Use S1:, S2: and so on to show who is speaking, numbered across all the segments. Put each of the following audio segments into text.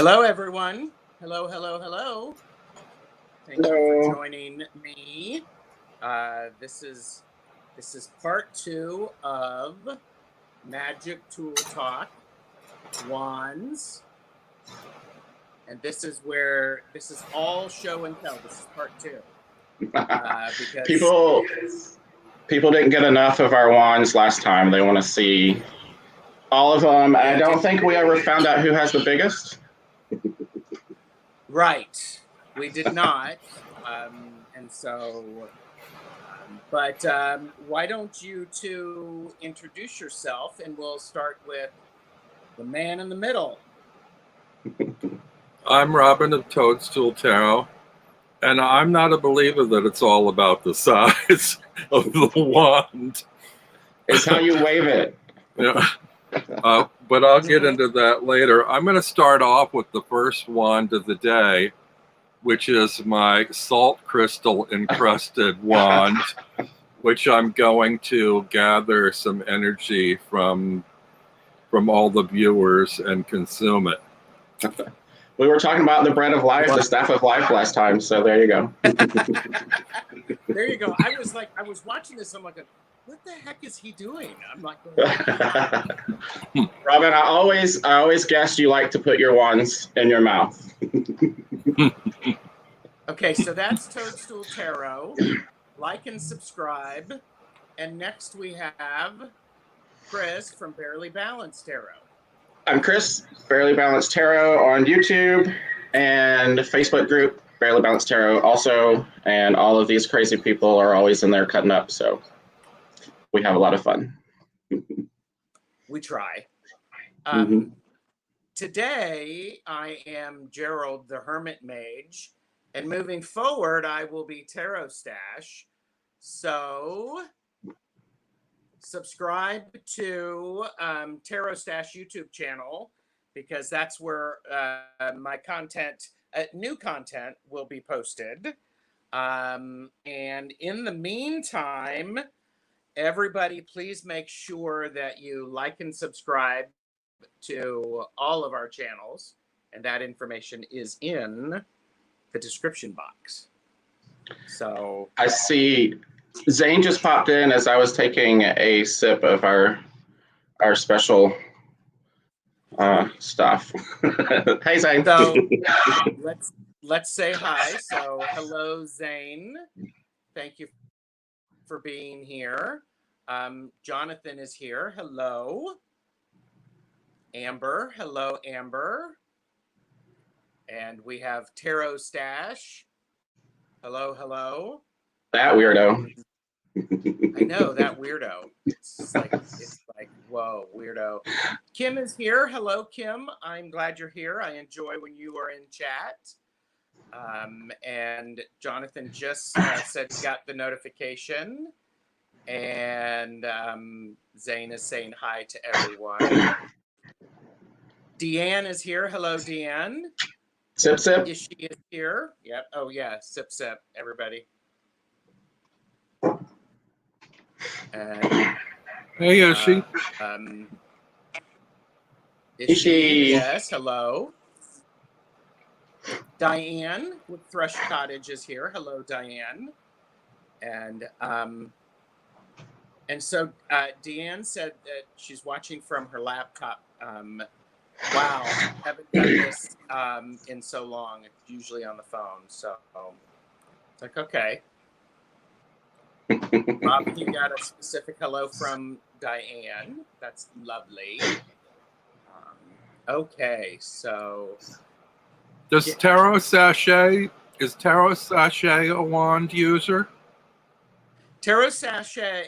S1: Hello, everyone. Hello, hello, hello. Thank you for joining me. This is part 2 of Magic Tool Talk Wands, and this is all show and tell. This is part 2 because
S2: people didn't get enough of our wands last time. They want to see all of them. I don't think we ever found out who has the biggest.
S1: Right, we did not, and so, but why don't you two introduce yourself, and we'll start with the man in the middle.
S3: I'm Robin of Toadstool Tarot, and I'm not a believer that it's all about the size of the wand.
S2: It's how you wave it.
S3: Yeah. But I'll get into that later. I'm going to start off with the first wand of the day, which is my salt crystal encrusted wand, which I'm going to gather some energy from all the viewers and consume it.
S2: We were talking about the bread of life, the staff of life last time, so there you go.
S1: There you go. I was watching this, I'm like, what the heck is he doing? I'm like,
S2: Robin, I always guessed you like to put your wands in your mouth.
S1: Okay, so that's Toadstool Tarot. Like and subscribe. And next we have Chris from Barely Balanced Tarot.
S2: I'm Chris, Barely Balanced Tarot on YouTube and Facebook group, Barely Balanced Tarot also. And all of these crazy people are always in there cutting up, so we have a lot of fun.
S1: We try.
S2: Mm-hmm.
S1: Today, I am Gerald the Hermit Mage, and moving forward, I will be Tarot Stash. So, subscribe to Tarot Stash YouTube channel, because that's where my content, new content, will be posted. And in the meantime, everybody, please make sure that you like and subscribe to all of our channels, and that information is in the description box. So
S2: I see Zane just popped in as I was taking a sip of our special stuff. Hey, Zane.
S1: So let's say hi. So hello, Zane. Thank you for being here. Jonathan is here. Hello. Amber. Hello, Amber. And we have Tarot Stash. Hello, hello.
S2: That weirdo.
S1: I know, that weirdo. It's like, whoa, weirdo. Kim is here. Hello, Kim. I'm glad you're here. I enjoy when you are in chat. And Jonathan just said he got the notification. And Zane is saying hi to everyone. Deanne is here. Hello, Deanne.
S2: Sip, sip.
S1: Is she here? Yep. Oh, yeah. Sip, sip, everybody. And,
S3: Hey, is she?
S1: Is she? Yes. Hello. Diane with Thrush Cottage is here. Hello, Diane. And so Deanne said that she's watching from her laptop. Wow, haven't done this in so long. It's usually on the phone, so it's like, okay. Robin, you got a specific hello from Diane. That's lovely. Okay, so
S3: Is Tarot Sachet a wand user?
S1: Tarot Sachet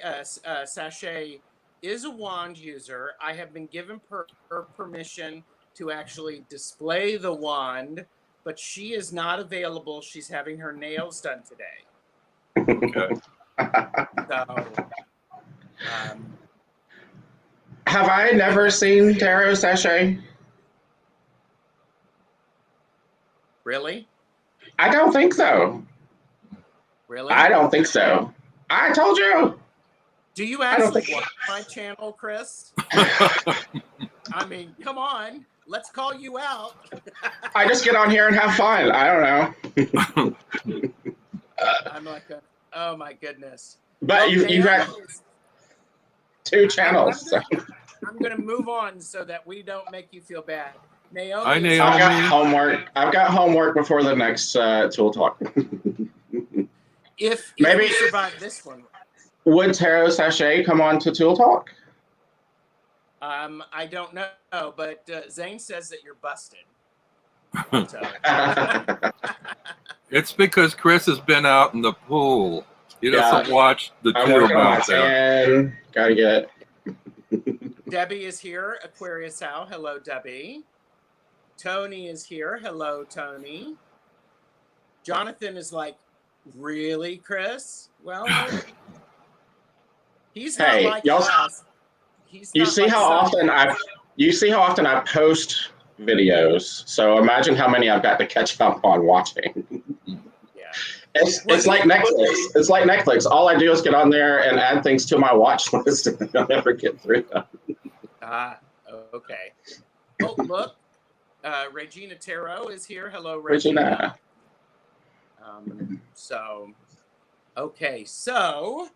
S1: is a wand user. I have been given her permission to actually display the wand, but she is not available. She's having her nails done today.
S3: Okay.
S1: So,
S2: Have I never seen Tarot Sachet?
S1: really?
S2: I don't think so.
S1: Really?
S2: I don't think so. I told you.
S1: Do you actually watch my channel, Chris? I mean, come on. let's call you out.
S2: I just get on here and have fun. I don't know.
S1: I'm like, oh my goodness.
S2: But
S1: Well,
S2: you've had
S1: Naomi is-
S2: 2 channels.
S1: I'm gonna move on so that we don't make you feel bad. Naomi,
S3: Hi,
S1: is-
S3: Naomi.
S2: I've got homework. I've got homework before the next Tool Talk.
S1: if
S2: Maybe-
S1: you survive this one,
S2: Would Tarot Sachet come on to Tool Talk?
S1: I don't know, but Zane says that you're busted. So,
S3: It's because Chris has been out in the pool. He doesn't
S2: Yeah.
S3: watch the
S2: I'm
S3: tube
S2: working on my
S3: out there.
S2: tan. Gotta get.
S1: Debbie is here. Aquarius How. Hello, Debbie. Tony is here. Hello, Tony. Jonathan is like, really, Chris? Well, he's not
S2: Hey,
S1: like
S2: y'all-
S1: us. He's
S2: You
S1: not
S2: see
S1: like
S2: how
S1: some-
S2: often I post videos. So imagine how many I've got to catch up on watching.
S1: Yeah.
S2: It's like Netflix. It's like Netflix. All I do is get on there and add things to my watch list, and I'll never get through them.
S1: Okay. Oh, look. Regina Tarot is here. Hello, Regina.
S2: Regina.
S1: Okay. So,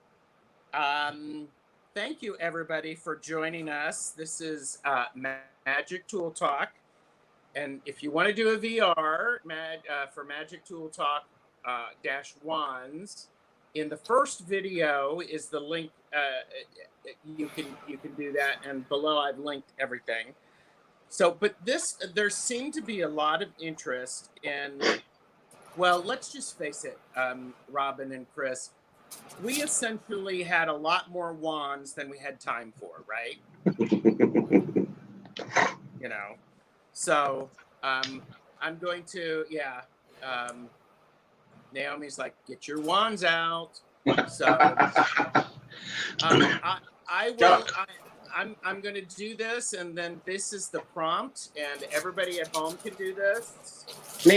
S1: thank you, everybody, for joining us. This is Magic Tool Talk. And if you want to do a VR for Magic Tool Talk -1s, in the first video is the link. You can do that, and below I've linked everything. So, but there seemed to be a lot of interest in. Well, let's just face it, Robin and Chris. We essentially had a lot more wands than we had time for, right? You know, so I'm going to, Naomi's like, get your wands out. So I'm going to do this, and then this is the prompt, and everybody at home can do this.
S2: Me.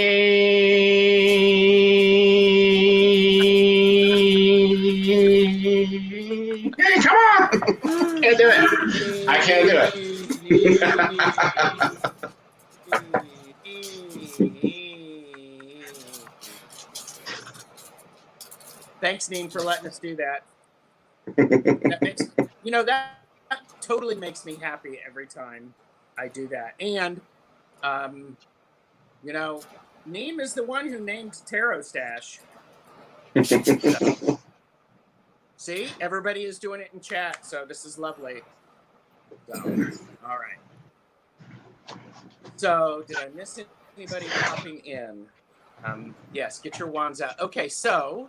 S2: Hey, come on! Can't do it. I can't do it.
S1: Thanks, Neen, for letting us do that. That makes, that totally makes me happy every time I do that. And, Neem is the one who named Tarot Stash. So, see, everybody is doing it in chat, so this is lovely. So, all right. So, did I miss anybody popping in? Yes, get your wands out. Okay, so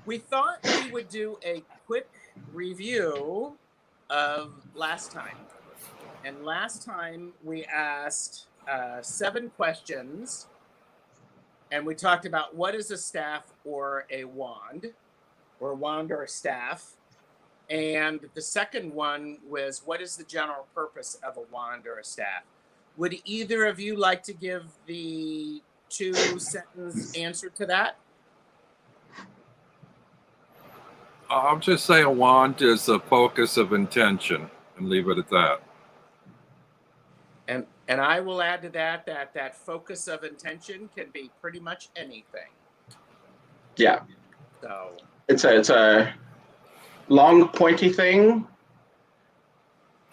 S1: we thought we would do a quick review of last time. And last time we asked 7 questions, and we talked about what is a staff or a wand, or a wand or a staff. And the second one was, what is the general purpose of a wand or a staff? Would either of you like to give the 2-sentence answer to that?
S3: I'll just say a wand is a focus of intention and leave it at that.
S1: And I will add to that focus of intention can be pretty much anything.
S2: Yeah.
S1: So
S2: It's a long pointy thing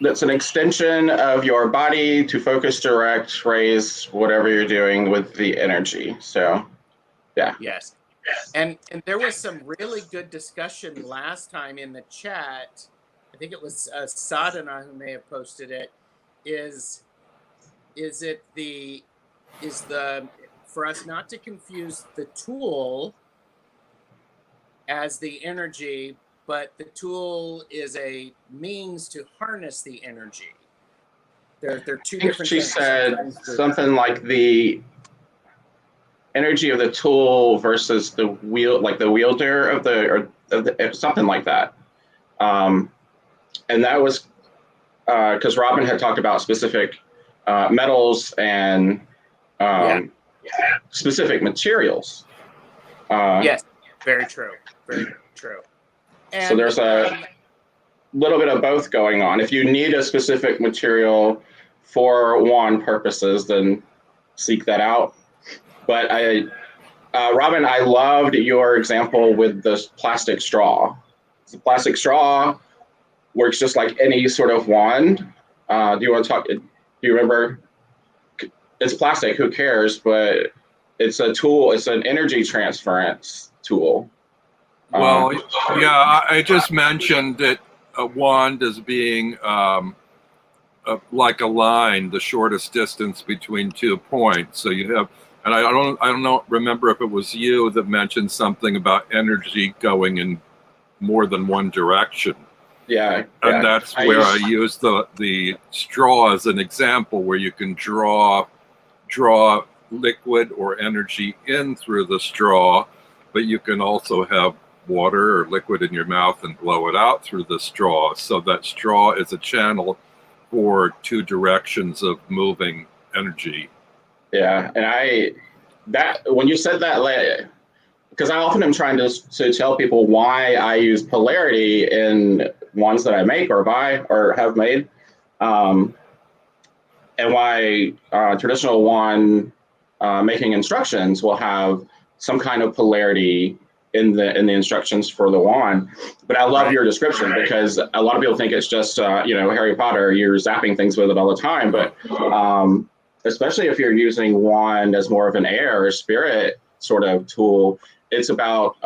S2: that's an extension of your body to focus, direct, raise whatever you're doing with the energy. So, yeah.
S1: yes. And there was some really good discussion last time in the chat. I think it was Sadhana who may have posted it. For us not to confuse the tool as the energy, but the tool is a means to harness the energy. They're two
S2: I think
S1: different
S2: she
S1: things.
S2: said something like the energy of the tool versus the wheel, like the wielder of the something like that. And that was because Robin had talked about specific metals and specific materials.
S1: Yes, very true. Very true. And,
S2: so there's a little bit of both going on. If you need a specific material for wand purposes, then seek that out. But Robin, I loved your example with the plastic straw. The plastic straw works just like any sort of wand. Do you want to talk? Do you remember? It's plastic. Who cares? But it's a tool. It's an energy transference tool.
S3: Well, yeah, I just mentioned that a wand as being like a line, the shortest distance between 2 points. So you have, and I don't remember if it was you that mentioned something about energy going in more than one direction.
S2: Yeah,
S3: and that's where I use the straw as an example, where you can draw liquid or energy in through the straw, but you can also have water or liquid in your mouth and blow it out through the straw. So that straw is a channel for 2 directions of moving energy.
S2: Yeah, and when you said that, because I often am trying to tell people why I use polarity in wands that I make or buy or have made, and why traditional wand making instructions will have some kind of polarity in the instructions for the wand. But I love your description, because a lot of people think it's just Harry Potter, you're zapping things with it all the time. But especially if you're using wand as more of an air or spirit sort of tool, it's about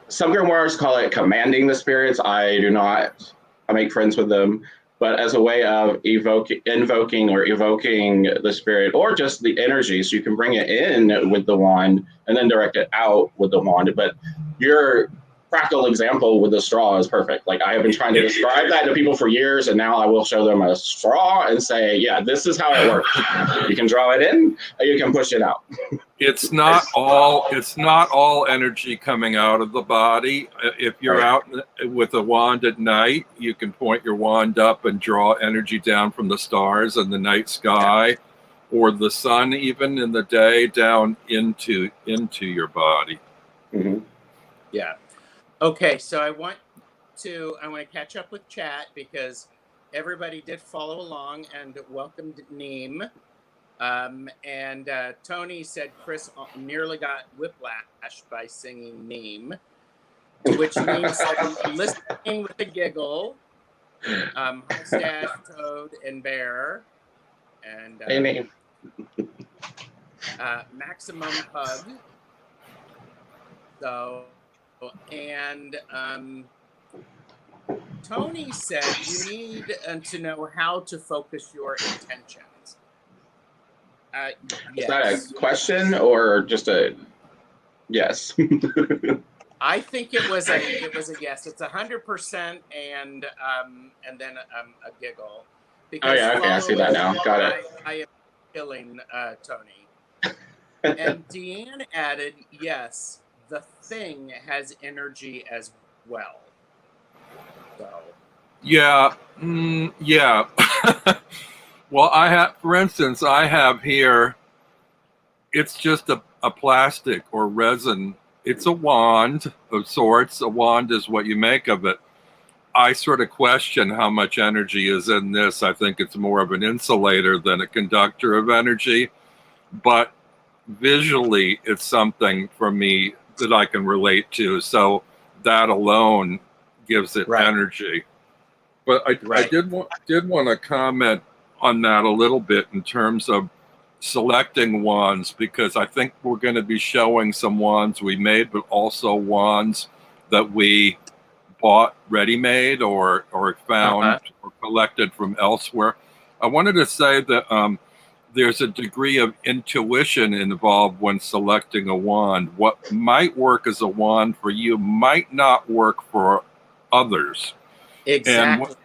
S2: some grimoires call it commanding the spirits. I do not. I make friends with them. But as a way of invoking or evoking the spirit, or just the energy, so you can bring it in with the wand and then direct it out with the wand. But your practical example with the straw is perfect. Like, I have been trying to describe that to people for years, and now I will show them a straw and say, yeah, this is how it works. You can draw it in, or you can push it out.
S3: It's not all energy coming out of the body. If you're out with a wand at night, you can point your wand up and draw energy down from the stars and the night sky, or the sun even in the day, down into your body.
S2: Mm-hmm.
S1: Yeah. Okay, so I want to catch up with chat, because everybody did follow along and welcomed Neem. And Tony said Chris nearly got whiplash by singing Neem, which means listening with a giggle. Hi, Stash, Toad, and Bear, and maximum hug. So, and Tony said you need to know how to focus your intentions.
S2: Is
S1: Yes.
S2: that a question or just a yes?
S1: I think it was a yes. It's 100%, and then a giggle.
S2: Because okay, I see that now. Got it.
S1: I am killing Tony. And Deanne added, yes, the thing has energy as well. So.
S3: Yeah, yeah. Well, for instance, I have here, it's just a plastic or resin. It's a wand of sorts. A wand is what you make of it. I sort of question how much energy is in this. I think it's more of an insulator than a conductor of energy. But visually, it's something for me that I can relate to. So that alone gives it energy. But I did want to comment on that a little bit in terms of selecting wands, because I think we're going to be showing some wands we made, but also wands that we bought ready-made or found or collected from elsewhere. I wanted to say that there's a degree of intuition involved when selecting a wand. What might work as a wand for you might not work for others.
S1: Exactly.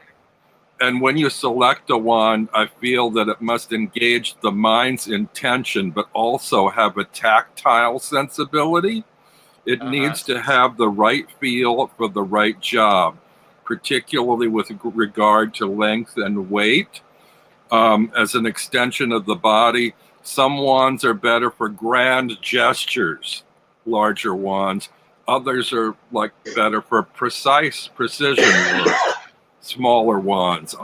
S3: And when you select a wand, I feel that it must engage the mind's intention, but also have a tactile sensibility. It needs to have the right feel for the right job, particularly with regard to length and weight. As an extension of the body, some wands are better for grand gestures, larger wands. Others are better for precision work, smaller wands.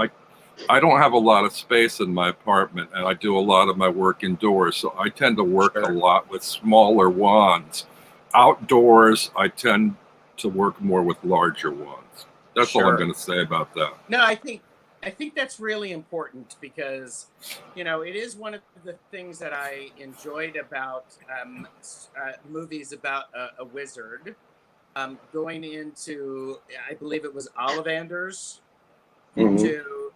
S3: I don't have a lot of space in my apartment, and I do a lot of my work indoors, so I tend to work a lot with smaller wands. Outdoors, I tend to work more with larger wands. That's all I'm going to say about that.
S1: No, I think that's really important because, you know, it is one of the things that I enjoyed about movies about a wizard. Going into, I believe it was Ollivander's, to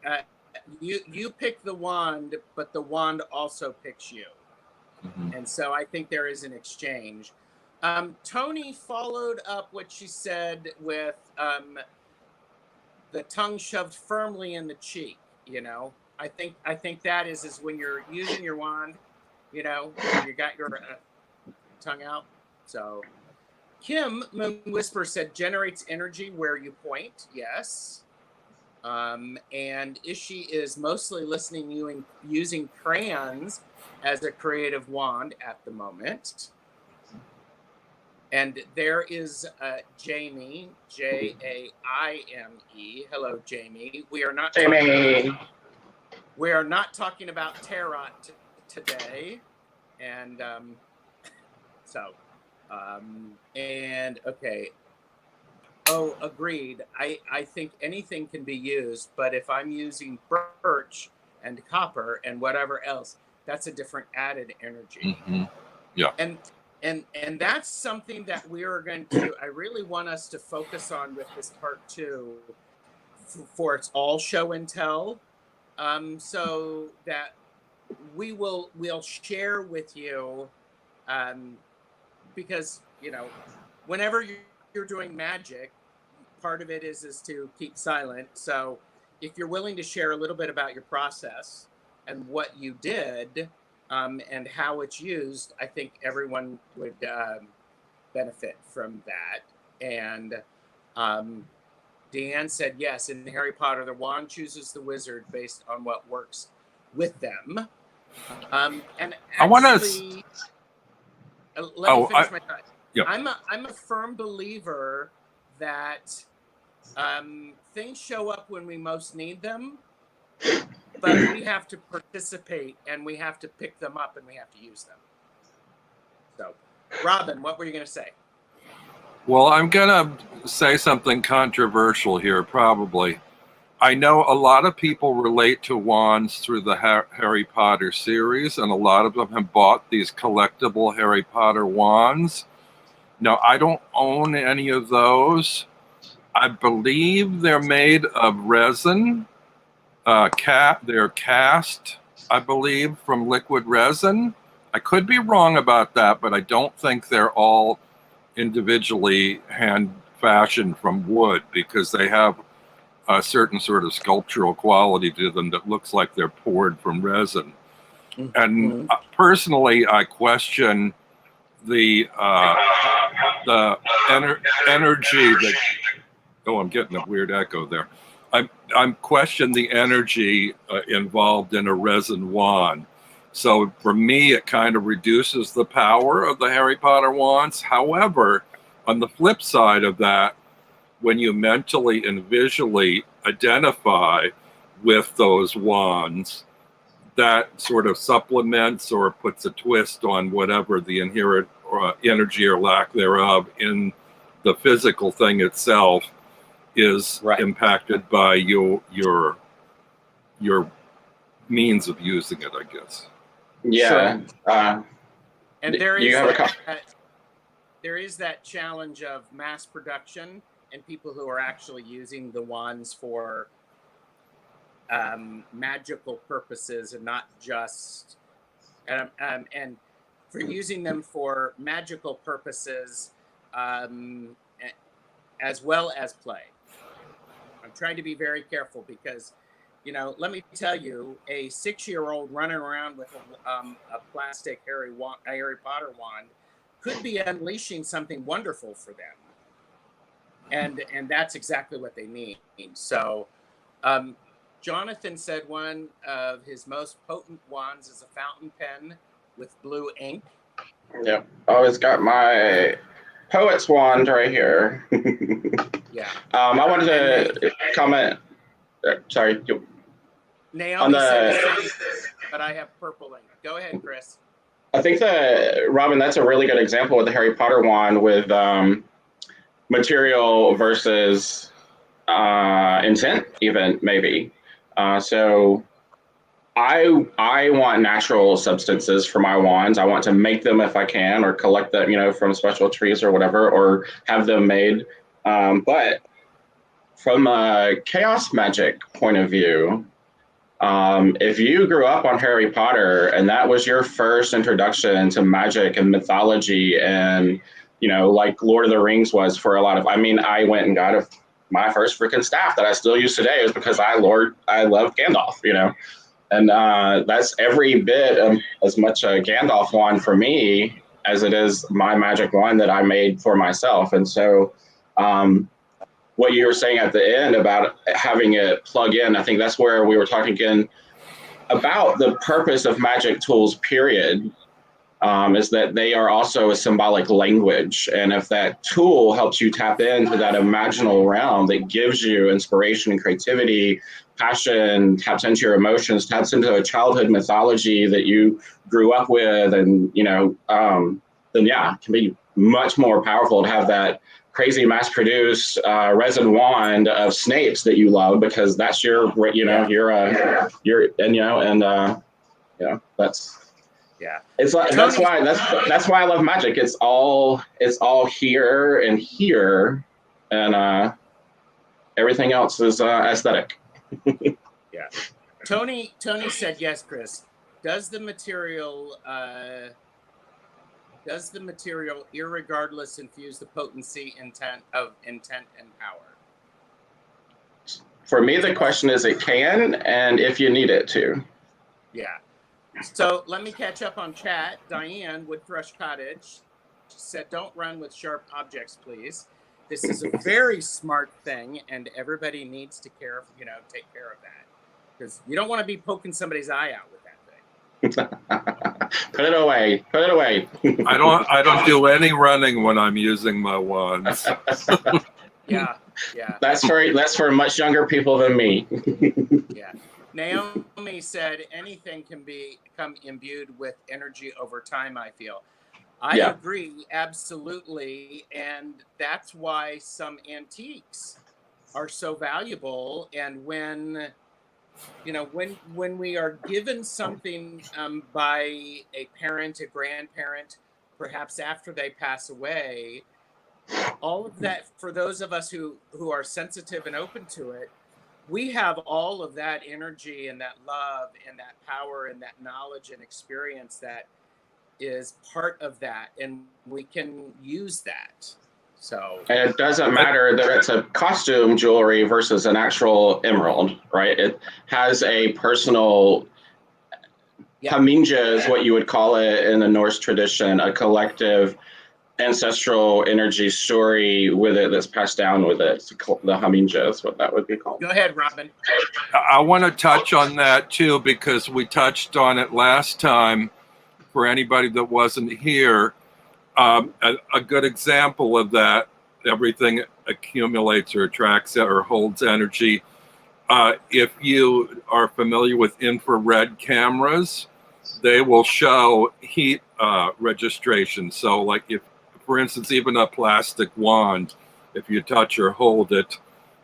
S1: you pick the wand, but the wand also picks you, and so I think there is an exchange. Tony followed up what she said with the tongue shoved firmly in the cheek. You know, I think that is when you're using your wand, you know, you got your tongue out. So Kim Moon Whisper said generates energy where you point. Yes. And Ishi is mostly listening using crayons as a creative wand at the moment. And there is Jamie, Jaime. Hello, Jamie. We are not talking about tarot today, and and okay. Oh, agreed. I think anything can be used, but if I'm using birch and copper and whatever else, that's a different added energy.
S3: Yeah.
S1: And that's something that we are going to, I really want us to focus on with this part 2 for its all show and tell, so that we'll share with you, because, you know, whenever you're doing magic, part of it is to keep silent. So if you're willing to share a little bit about your process and what you did, and how it's used, I think everyone would benefit from that. And Deanne said, yes, in Harry Potter, the wand chooses the wizard based on what works with them. And actually,
S3: I want to...
S1: let me finish my thought.
S3: Yeah.
S1: I'm a firm believer that things show up when we most need them, but we have to participate and we have to pick them up and we have to use them. So, Robin, what were you going to say?
S3: Well, I'm going to say something controversial here, probably. I know a lot of people relate to wands through the Harry Potter series, and a lot of them have bought these collectible Harry Potter wands. Now, I don't own any of those. I believe they're made of resin. They're cast, I believe, from liquid resin. I could be wrong about that, but I don't think they're all individually hand fashioned from wood, because they have a certain sort of sculptural quality to them that looks like they're poured from resin. And personally, I question the energy that... Oh, I'm getting a weird echo there. I'm questioning the energy involved in a resin wand. So for me, it kind of reduces the power of the Harry Potter wands. However, on the flip side of that, when you mentally and visually identify with those wands, that sort of supplements or puts a twist on whatever the inherent energy or lack thereof in the physical thing itself is impacted by your means of using it, I guess.
S2: Yeah.
S1: And there is that challenge of mass production and people who are actually using the wands for magical purposes and not just and for using them for magical purposes as well as play. I'm trying to be very careful because, you know, let me tell you, a 6-year-old running around with a plastic Harry Potter wand could be unleashing something wonderful for them. And that's exactly what they need. So Jonathan said one of his most potent wands is a fountain pen with blue ink.
S2: Yep. Always got my poet's wand right here.
S1: Yeah.
S2: I wanted to comment. Sorry.
S1: Naomi said the same, but I have purple ink. Go ahead, Chris.
S2: I think Robin, that's a really good example with the Harry Potter wand with material versus intent, even maybe. So I want natural substances for my wands. I want to make them if I can, or collect them, from special trees or whatever, or have them made. But from a chaos magic point of view, if you grew up on Harry Potter and that was your first introduction to magic and mythology, and like Lord of the Rings was for a lot of, I went and got my first freaking staff that I still use today is because I love Gandalf, and that's every bit of as much a Gandalf wand for me as it is my magic wand that I made for myself. And so, what you were saying at the end about having it plug in, I think that's where we were talking again about the purpose of magic tools, period, is that they are also a symbolic language. And if that tool helps you tap into that imaginal realm that gives you inspiration and creativity, passion, taps into your emotions, taps into a childhood mythology that you grew up with, and, then yeah, it can be much more powerful to have that crazy mass-produced resin wand of Snape's that you love, because that's your, that's,
S1: yeah.
S2: It's like that's why I love magic. It's all here and here, and everything else is aesthetic.
S1: Yeah. Tony said yes, Chris. Does the material irregardless infuse the potency, intent and power?
S2: For me, the question is it can, and if you need it to.
S1: Yeah. So let me catch up on chat. Diane, Woodthrush Cottage, said, "Don't run with sharp objects, please. This is a very smart thing, and everybody needs to take care of that, because you don't want to be poking somebody's eye out with that thing."
S2: Put it away. Put it away.
S3: I don't do any running when I'm using my wands.
S1: Yeah.
S2: That's for much younger people than me.
S1: Yeah. Naomi said anything can become imbued with energy over time, I feel. I agree, absolutely. And that's why some antiques are so valuable. And when we are given something by a parent, a grandparent, perhaps after they pass away, all of that, for those of us who are sensitive and open to it, we have all of that energy and that love and that power and that knowledge and experience that is part of that, and we can use that. So, and
S2: it doesn't matter that it's a costume jewelry versus an actual emerald, right? It has a personal haminja is what you would call it in the Norse tradition, a collective ancestral energy story with it that's passed down with it. The haminja is what that would be called.
S1: Go ahead, Robin.
S3: I want to touch on that too, because we touched on it last time. For anybody that wasn't here, a good example of that, everything accumulates or attracts or holds energy. If you are familiar with infrared cameras, they will show heat registration. So like if, for instance, even a plastic wand, if you touch or hold it,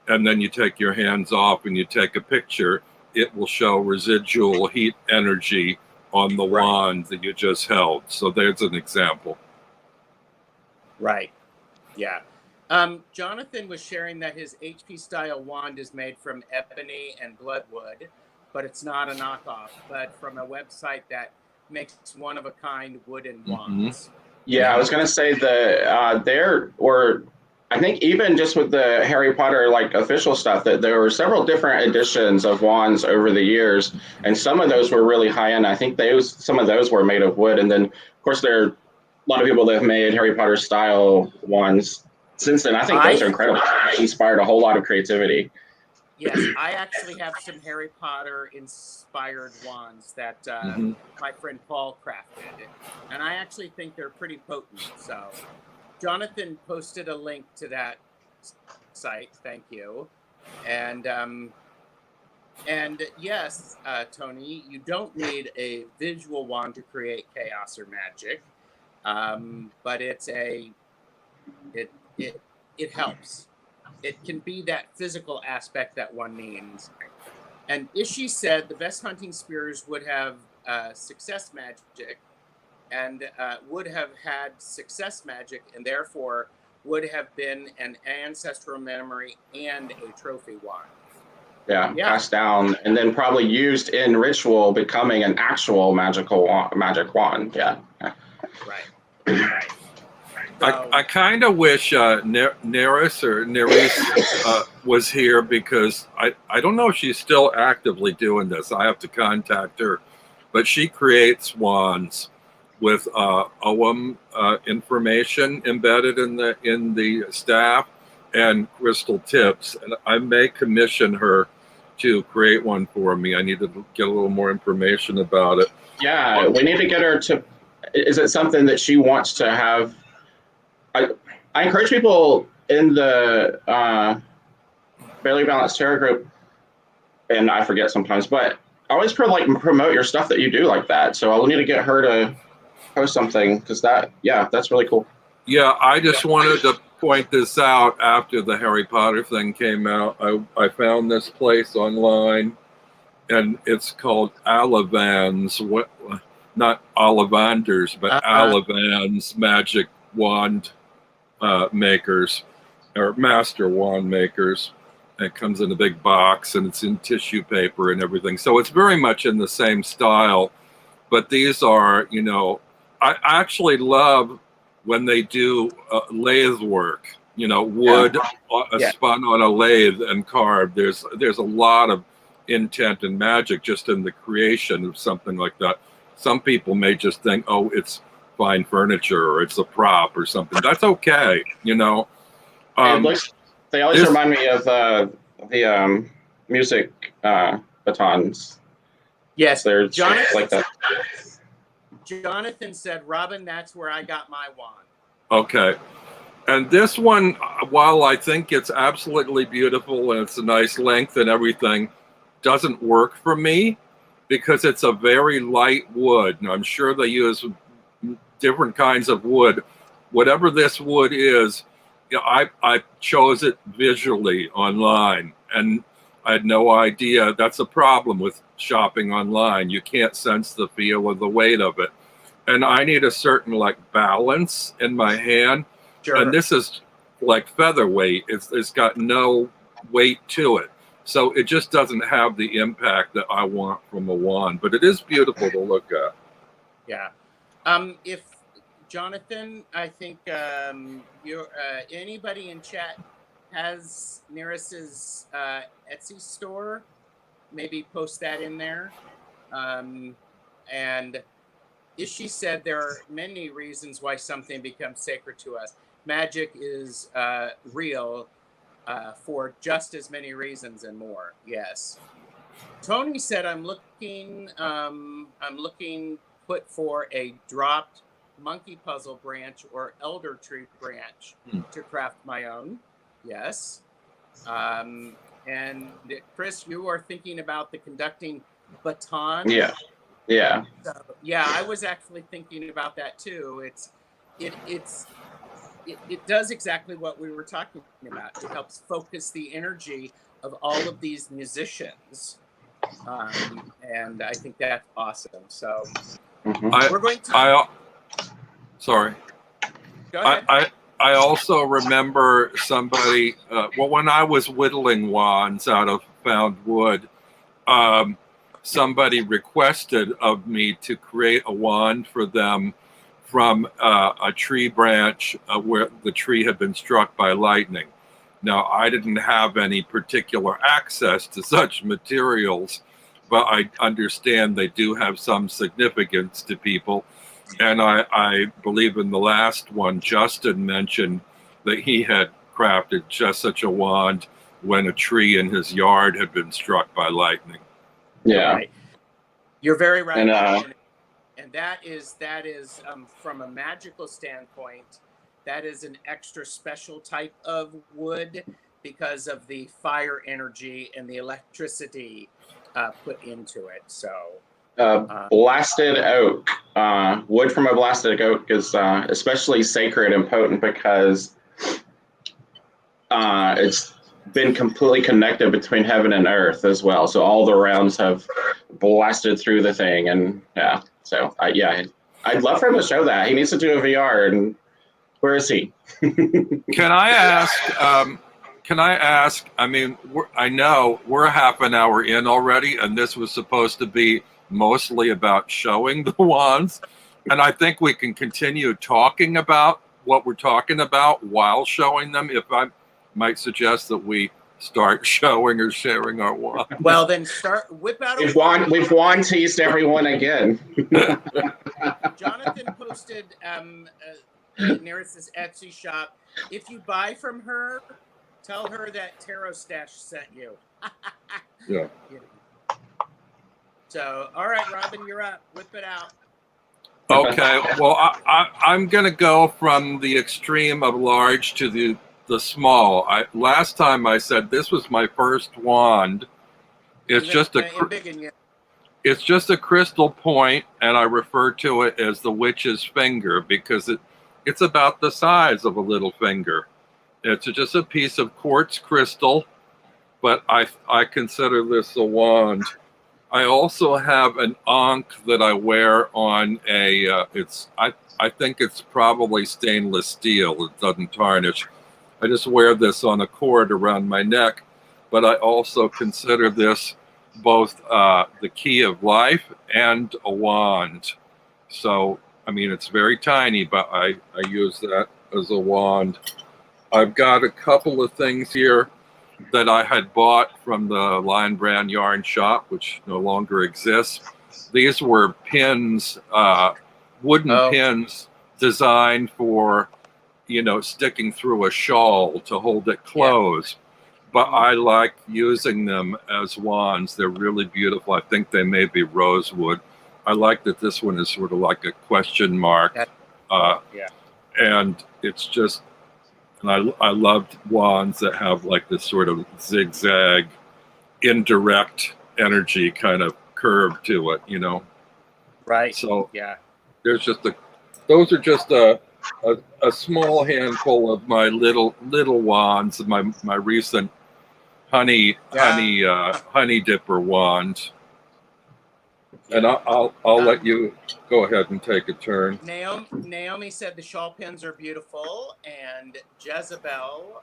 S3: and then you take your hands off and you take a picture, it will show residual heat energy on the wand that you just held. So there's an example.
S1: Right. Yeah. Jonathan was sharing that his HP style wand is made from ebony and bloodwood, but it's not a knockoff, but from a website that makes one-of-a-kind wooden wands.
S2: Yeah, I was going to say there were, I think even just with the Harry Potter official stuff, that there were several different editions of wands over the years, and some of those were really high end. I think some of those were made of wood, and then of course there are a lot of people that have made Harry Potter style wands since then. I think those are incredible. Inspired a whole lot of creativity.
S1: Yes, I actually have some Harry Potter inspired wands that my friend Paul crafted, and I actually think they're pretty potent. So Jonathan posted a link to that site. Thank you. And And yes, Tony, you don't need a visual wand to create chaos or magic, but it it helps. It can be that physical aspect that one needs. And Ishi said the best hunting spears would have success magic, and would have had success magic, and therefore would have been an ancestral memory and a trophy wand.
S2: Yeah, passed down and then probably used in ritual, becoming an actual magic wand. Yeah.
S1: Right. So,
S3: I kind of wish Neris was here, because I don't know if she's still actively doing this. I have to contact her, but she creates wands with OM information embedded in the staff and crystal tips, and I may commission her to create one for me. I need to get a little more information about it.
S2: Yeah, we need to get her to. Is it something that she wants to have? I encourage people in the Barely Balanced Tarot group, and I forget sometimes, but always promote your stuff that you do like that. So I'll need to get her to post something, because that's really cool.
S3: Yeah, I just wanted to point this out after the Harry Potter thing came out. I found this place online, and it's called Alavan's, not Ollivanders, but Alavan's Magic Wand Makers, or Master Wand Makers. It comes in a big box, and it's in tissue paper and everything. So it's very much in the same style. But these are, I actually love when they do lathe work, wood spun on a lathe and carved. There's a lot of intent and magic just in the creation of something like that. Some people may just think, oh, it's fine furniture, or it's a prop or something. That's okay,
S2: They always remind me of the music batons.
S1: Yes,
S2: they're
S1: Jonathan,
S2: like that.
S1: Jonathan said, Robin, that's where I got my wand.
S3: Okay. And this one, while I think it's absolutely beautiful and it's a nice length and everything, doesn't work for me because it's a very light wood. And I'm sure they use different kinds of wood. Whatever this wood is, I chose it visually online, and I had no idea. That's a problem with shopping online. You can't sense the feel or the weight of it. And I need a certain balance in my hand.
S1: Sure.
S3: And this is like featherweight. It's got no weight to it. So it just doesn't have the impact that I want from a wand. But it is beautiful to look at.
S1: Yeah. If Jonathan, I think anybody in chat has Neris's Etsy store, maybe post that in there. And Ishi said there are many reasons why something becomes sacred to us. Magic is real for just as many reasons and more. Yes. Tony said, I'm looking put for a dropped monkey puzzle branch or elder tree branch to craft my own. Yes. And Chris, you are thinking about the conducting baton.
S2: Yeah.
S1: So, yeah, I was actually thinking about that too. It does exactly what we were talking about. It helps focus the energy of all of these musicians. And I think that's awesome. So we're going to.
S3: Sorry.
S1: Go ahead.
S3: I also remember somebody, when I was whittling wands out of found wood, somebody requested of me to create a wand for them from a tree branch where the tree had been struck by lightning. Now, I didn't have any particular access to such materials, but I understand they do have some significance to people. And I believe in the last one, Justin mentioned that he had crafted just such a wand when a tree in his yard had been struck by lightning.
S2: Yeah.
S1: Right. You're very right.
S2: And
S1: that is from a magical standpoint, that is an extra special type of wood because of the fire energy and the electricity put into it. So
S2: blasted oak, wood from a blasted oak is especially sacred and potent because it's been completely connected between heaven and earth as well. So all the realms have blasted through the thing, and yeah. So yeah, I'd love for him to show that. He needs to do a VR. And where is he?
S3: Can I ask? I mean, I know we're half an hour in already, and this was supposed to be mostly about showing the wands, and I think we can continue talking about what we're talking about while showing them. If I might suggest that we start showing or sharing our wands.
S1: Well, then whip out a
S2: We've wand teased everyone again.
S1: Jonathan posted Neris's Etsy shop. If you buy from her, tell her that Tarot Stash sent you.
S3: Yeah.
S1: So, all right, Robin, you're up. Whip it out.
S3: Okay. Well, I'm going to go from the extreme of large to the small. Last time I said this was my first wand. It's just a crystal point, and I refer to it as the witch's finger because it's about the size of a little finger. It's just a piece of quartz crystal, but I consider this a wand. I also have an ankh that I wear on a. I think it's probably stainless steel. It doesn't tarnish. I just wear this on a cord around my neck, but I also consider this both the key of life and a wand. So, I mean, it's very tiny, but I use that as a wand. I've got a couple of things here that I had bought from the Lion Brand Yarn Shop, which no longer exists. These were pins, wooden pins designed for, sticking through a shawl to hold it closed. Yeah. But I like using them as wands. They're really beautiful. I think they may be rosewood. I like that this one is sort of like a question mark. And it's just, and I loved wands that have like this sort of zigzag, indirect energy kind of curve to it,
S1: Right.
S3: So
S1: yeah,
S3: those are just a small handful of my little wands, my recent honey dipper wand. And I'll let you go ahead and take a turn.
S1: Naomi said the shawl pins are beautiful, and Jezebel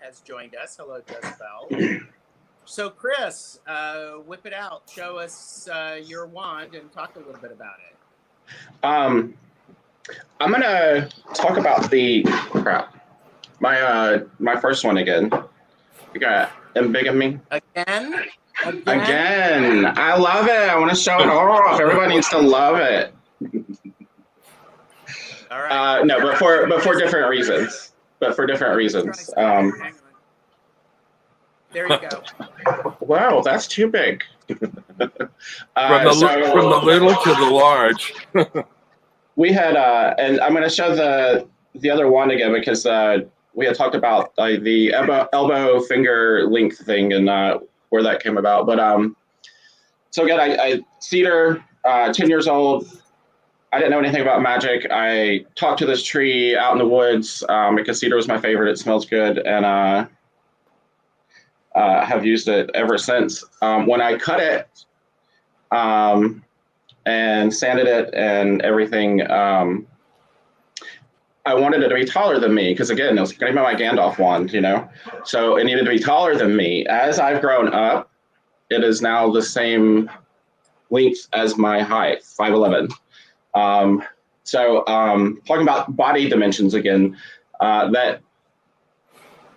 S1: has joined us. Hello, Jezebel. So, Chris, whip it out. Show us your wand and talk a little bit about it.
S2: I'm gonna talk about my first one again. You got embigamy again. I love it. I want to show it off. Everybody needs to love it.
S1: All right.
S2: No, but for different reasons.
S1: There you go.
S2: Wow, that's too big.
S3: From the little to the large.
S2: We had, and I'm going to show the other wand again because we had talked about the elbow finger length thing and where that came about. But so again, I cedar, 10 years old. I didn't know anything about magic. I talked to this tree out in the woods because cedar was my favorite. It smells good, and have used it ever since. When I cut it and sanded it and everything, I wanted it to be taller than me because, again, it was going to be my Gandalf wand, So it needed to be taller than me. As I've grown up, it is now the same length as my height, 5'11". Talking about body dimensions again, that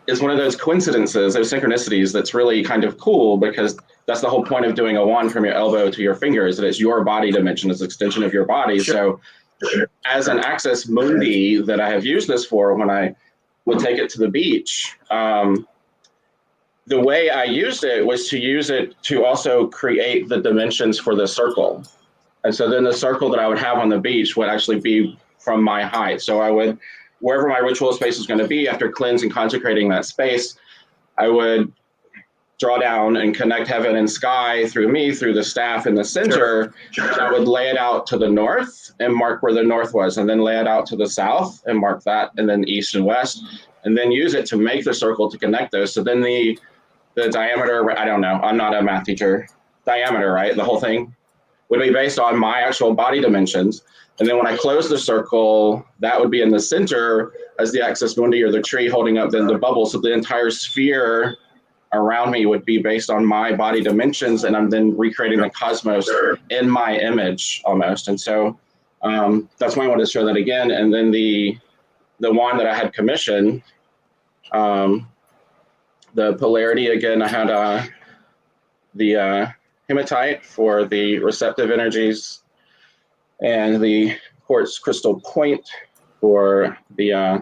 S2: is one of those coincidences, those synchronicities that's really kind of cool because that's the whole point of doing a wand from your elbow to your finger is that it's your body dimension, it's an extension of your body. Sure. So as an access mundi that I have used this for when I would take it to the beach, the way I used it was to use it to also create the dimensions for the circle. And so then the circle that I would have on the beach would actually be from my height. So I would wherever my ritual space was going to be, after cleansing, consecrating that space, I would draw down and connect heaven and sky through me, through the staff in the center. Sure. I would lay it out to the north and mark where the north was, and then lay it out to the south and mark that, and then east and west, and then use it to make the circle to connect those. So then the diameter, I don't know, I'm not a math teacher, diameter, right? The whole thing would be based on my actual body dimensions. And then when I close the circle, that would be in the center as the axis mundi, or the tree holding up then the bubble. So the entire sphere around me would be based on my body dimensions, and I'm then recreating the cosmos in my image almost. And so that's why I wanted to show that again. And then the wand that I had commissioned, the polarity, again, I had the hematite for the receptive energies, and the quartz crystal point for the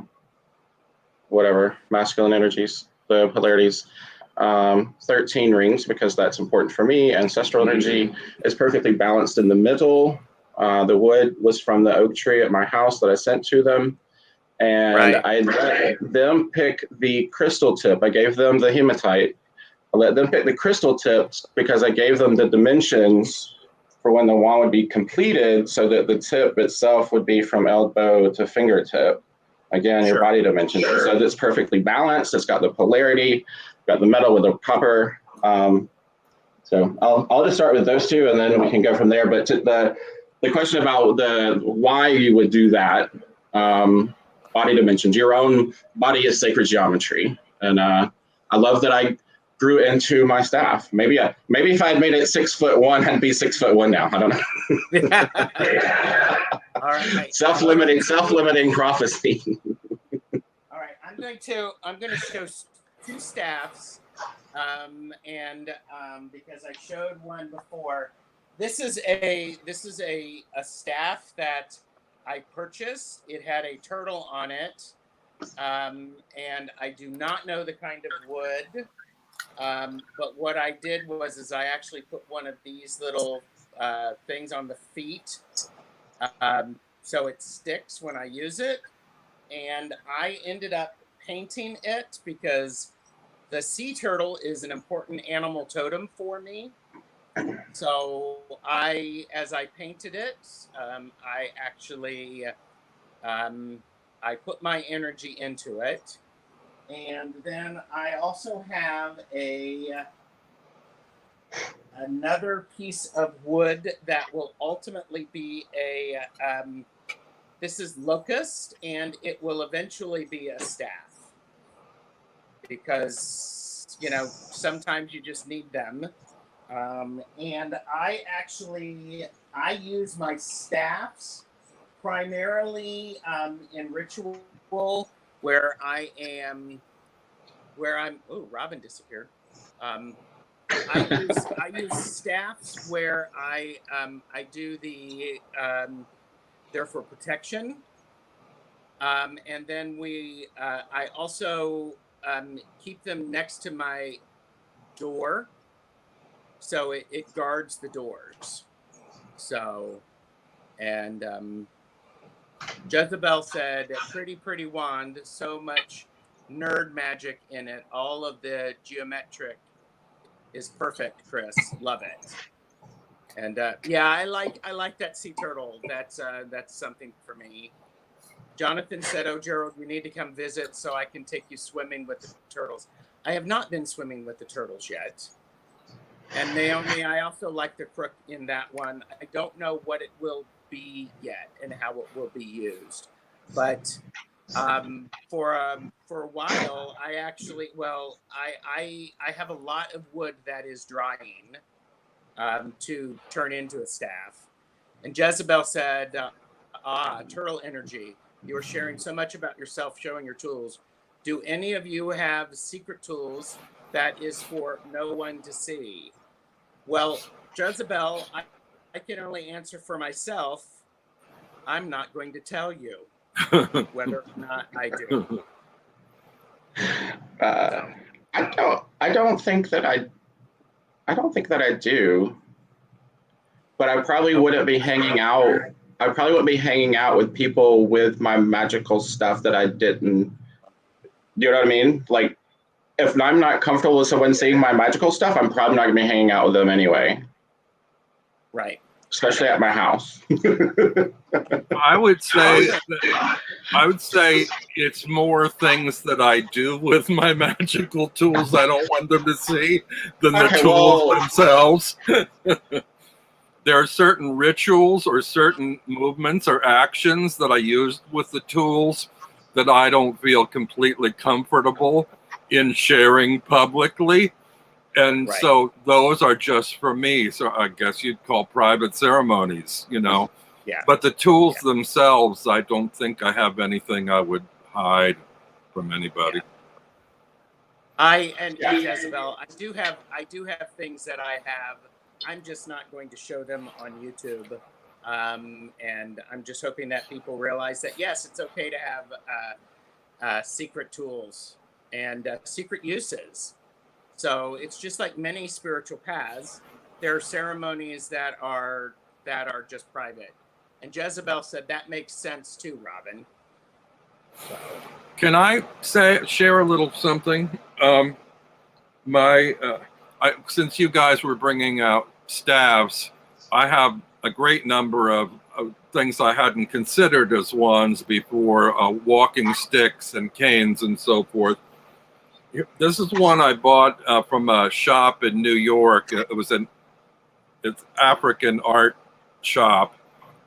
S2: whatever masculine energies, the polarities. 13 rings, because that's important for me. Ancestral energy is perfectly balanced in the middle. The wood was from the oak tree at my house that I sent to them. And I let them pick the crystal tip. I gave them the hematite. I let them pick the crystal tips because I gave them the dimensions for when the wand would be completed, so that the tip itself would be from elbow to fingertip. Again, your body dimensions. So it's perfectly balanced. It's got the polarity, got the metal with the copper. So I'll just start with those two, and then we can go from there. But the question about why you would do that, body dimensions. Your own body is sacred geometry, and I love that I grew into my staff. Maybe if I had made it 6'1", I'd be 6'1" now. I don't know.
S1: All right.
S2: Self-limiting prophecy.
S1: All right. I'm going to show two staffs, and because I showed one before. This is a staff that I purchased. It had a turtle on it, and I do not know the kind of wood. But what I did was I actually put one of these little things on the feet, so it sticks when I use it. And I ended up painting it because the sea turtle is an important animal totem for me. So as I painted it, I actually I put my energy into it. And then I also have another piece of wood that will ultimately be this is locust, and it will eventually be a staff, because sometimes you just need them. And I use my staffs primarily in ritual, where I'm. Oh, Robin disappeared. I use staffs where I do the they're for protection, and then I also keep them next to my door, so it guards the doors. So, and Jezebel said, pretty wand, so much nerd magic in it. All of the geometric is perfect, Chris. Love it. And yeah, I like that sea turtle. That's something for me. Jonathan said, "Oh, Gerald, you need to come visit so I can take you swimming with the turtles." I have not been swimming with the turtles yet. And Naomi, I also like the crook in that one. I don't know what it will be yet and how it will be used, but for a while, I actually, I have a lot of wood that is drying to turn into a staff. And Jezebel said, turtle energy. You are sharing so much about yourself, showing your tools. Do any of you have secret tools that is for no one to see? Well, Jezebel, I can only answer for myself. I'm not going to tell you whether or not I do.
S2: I don't think that I do, but I probably wouldn't be hanging out I probably wouldn't be hanging out with people with my magical stuff that I didn't. You know what I mean? Like, if I'm not comfortable with someone seeing my magical stuff, I'm probably not gonna be hanging out with them anyway.
S1: Right.
S2: Especially at my house.
S3: I would say it's more things that I do with my magical tools I don't want them to see than the
S2: Okay,
S3: tools
S2: well,
S3: themselves. There are certain rituals or certain movements or actions that I use with the tools that I don't feel completely comfortable in sharing publicly. And
S1: Right.
S3: so those are just for me. So I guess you'd call private ceremonies, you know.
S1: Yeah.
S3: But the tools themselves, I don't think I have anything I would hide from anybody.
S1: And Jezebel, I do have things that I have. I'm just not going to show them on YouTube. And I'm just hoping that people realize that yes, it's okay to have secret tools and secret uses. So it's just like many spiritual paths. There are ceremonies that are just private. And Jezebel said that makes sense too, Robin. So.
S3: Can I share a little something? Since you guys were bringing out staves, I have a great number of things I hadn't considered as ones before, walking sticks and canes and so forth. This is one I bought from a shop in New York. It's African art shop.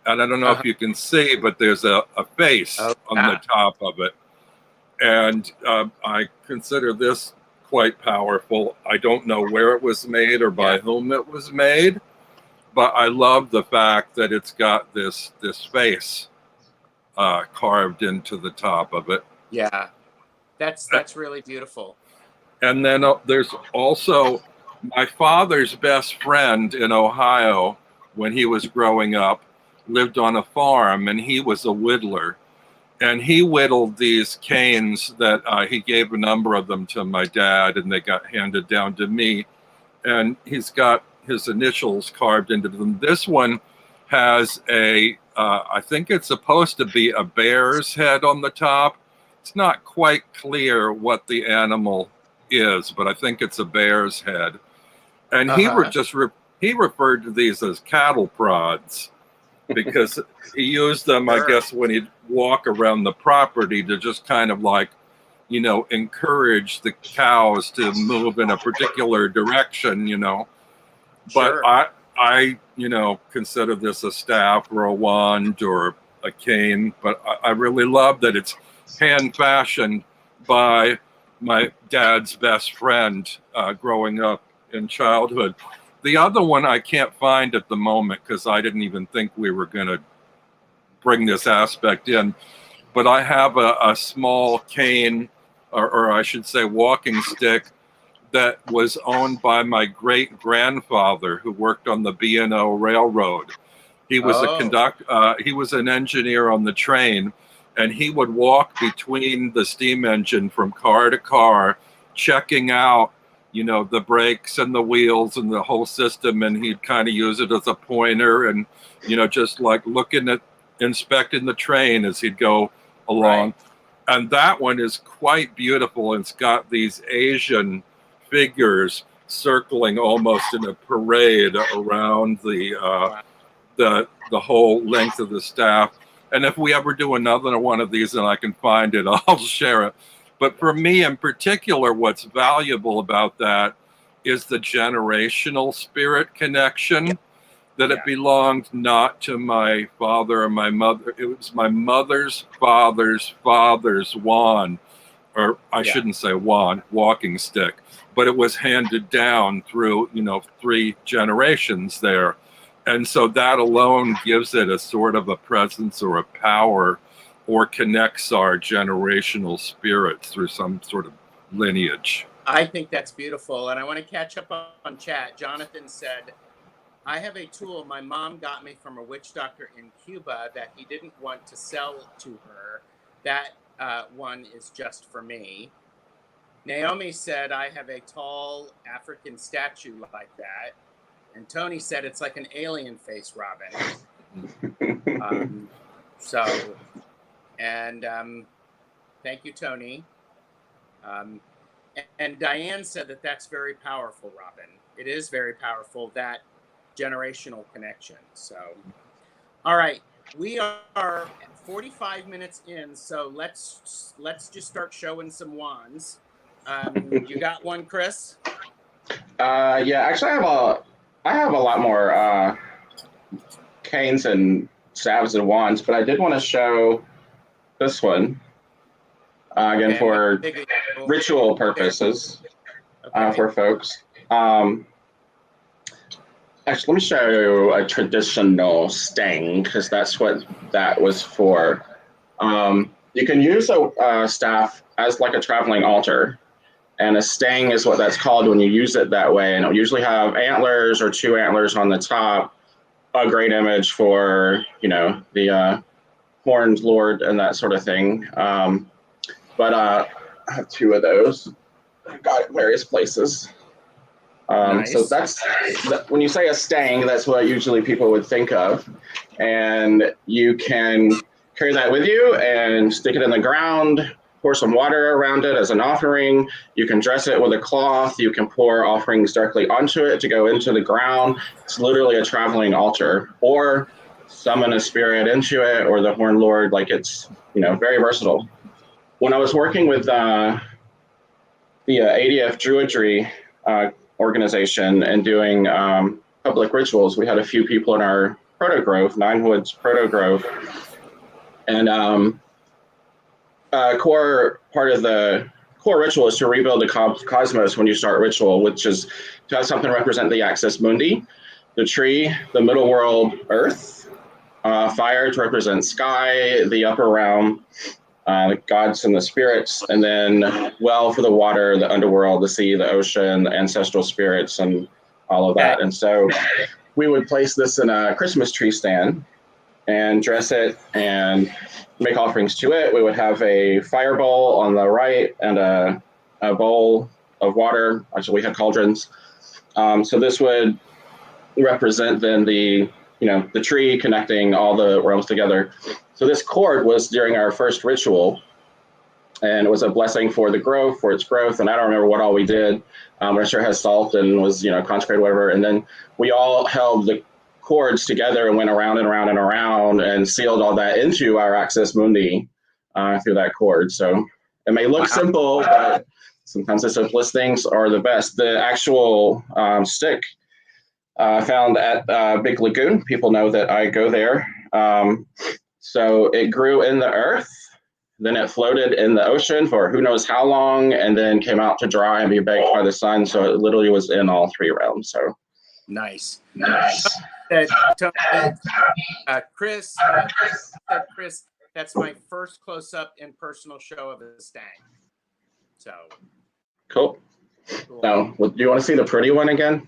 S3: And I don't know if you can see, but there's a face on the top of it. And I consider this quite powerful. I don't know where it was made or by whom it was made, but I love the fact that it's got this face carved into the top of it.
S1: Yeah, that's really beautiful.
S3: And then there's also my father's best friend in Ohio when he was growing up, lived on a farm, and he was a whittler. And he whittled these canes that he gave a number of them to my dad, and they got handed down to me. And he's got his initials carved into them. This one has I think it's supposed to be a bear's head on the top. It's not quite clear what the animal is, but I think it's a bear's head. And he referred to these as cattle prods because he used them, I guess, when he'd walk around the property to just kind of like, you know, encourage the cows to move in a particular direction, you know. But I, you know, consider this a staff or a wand or a cane, but I really love that it's hand fashioned by my dad's best friend growing up in childhood. The other one I can't find at the moment because I didn't even think we were going to bring this aspect in. But I have a small cane, or I should say walking stick, that was owned by my great-grandfather who worked on the B&O Railroad. He was he was an engineer on the train, and he would walk between the steam engine from car to car, checking out, you know, the brakes and the wheels and the whole system, and he'd kind of use it as a pointer and, you know, just like inspecting the train as he'd go along.
S1: Right.
S3: And that one is quite beautiful. It's got these Asian figures circling almost in a parade around the whole length of the staff. And if we ever do another one of these and I can find it, I'll share it. But for me in particular, what's valuable about that is the generational spirit connection, that it belonged not to my father or my mother. It was my mother's father's father's wand, or I shouldn't say wand, walking stick, but it was handed down through, you know, 3 generations there. And so that alone gives it a sort of a presence or a power, or connects our generational spirits through some sort of lineage.
S1: I think that's beautiful. And I want to catch up on chat. Jonathan said, I have a tool my mom got me from a witch doctor in Cuba that he didn't want to sell to her. That one is just for me. Naomi said, I have a tall African statue like that. And Tony said, it's like an alien face, Robin. So, and thank you, Tony. And Diane said that that's very powerful, Robin. It is very powerful, that generational connection. So, all right, we are 45 minutes in, so let's just start showing some wands. You got one, Chris?
S2: Yeah, actually, I have a lot more canes and staves and wands, but I did want to show this one again for ritual purposes for folks. Actually, let me show you a traditional stang, because that's what that was for. You can use a staff as like a traveling altar, and a stang is what that's called when you use it that way. And it'll usually have antlers or 2 antlers on the top, a great image for, you know, the horned lord and that sort of thing. But I have 2 of those. I've got it various places.
S1: Nice.
S2: So that's, when you say a stang, that's what usually people would think of. And you can carry that with you and stick it in the ground, pour some water around it as an offering. You can dress it with a cloth. You can pour offerings directly onto it to go into the ground. It's literally a traveling altar, or summon a spirit into it, or the horned lord. Like, it's, you know, very versatile. When I was working with the ADF Druidry organization and doing public rituals, we had a few people in our proto grove, Nine Woods proto grove, and core part of the core ritual is to rebuild the cosmos when you start ritual, which is to have something represent the axis mundi, the tree, the middle world, earth, fire to represent sky, the upper realm, the gods and the spirits, and then well for the water, the underworld, the sea, the ocean, the ancestral spirits, and all of that. And so we would place this in a Christmas tree stand and dress it and make offerings to it. We would have a fire bowl on the right and a bowl of water. Actually, we had cauldrons. So this would represent then the tree connecting all the realms together. So this cord was during our first ritual, and it was a blessing for the growth, for its growth. And I don't remember what all we did. I'm sure it has salt and was, consecrated, whatever. And then we all held the cords together and went around and around and around and sealed all that into our axis mundi through that cord. So it may look simple, but sometimes the simplest things are the best. The actual stick found at Big Lagoon, people know that I go there. So it grew in the earth, then it floated in the ocean for who knows how long, and then came out to dry and be baked by the sun. So it literally was in all 3 realms. So
S1: nice. Chris, that's my first close-up and personal show of a stang. So
S2: cool. Now, do you want to see the pretty one again?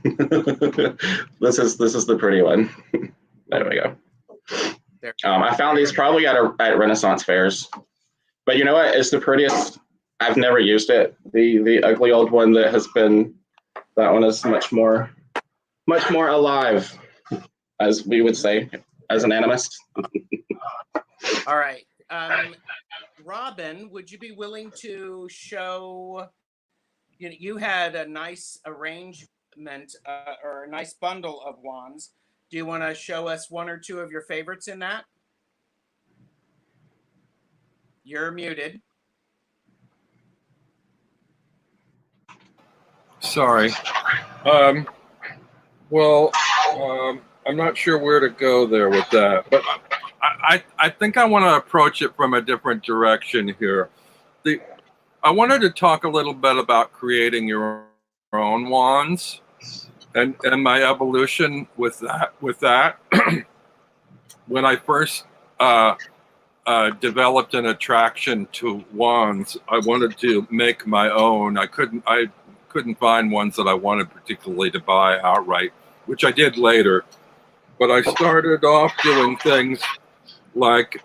S2: This is the pretty one. There we go. I found these probably at Renaissance fairs, but you know what? It's the prettiest. I've never used it. The ugly old one that one is much more alive, as we would say, as an animist.
S1: All right. Robin, would you be willing to show, you had a nice arrangement or a nice bundle of wands. Do you want to show us 1 or 2 of your favorites in that? You're muted.
S3: Sorry. I'm not sure where to go there with that, but I think I want to approach it from a different direction here. I wanted to talk a little bit about creating your own wands and my evolution with that. When I first developed an attraction to wands, I wanted to make my own. I couldn't find ones that I wanted particularly to buy outright, which I did later. But I started off doing things like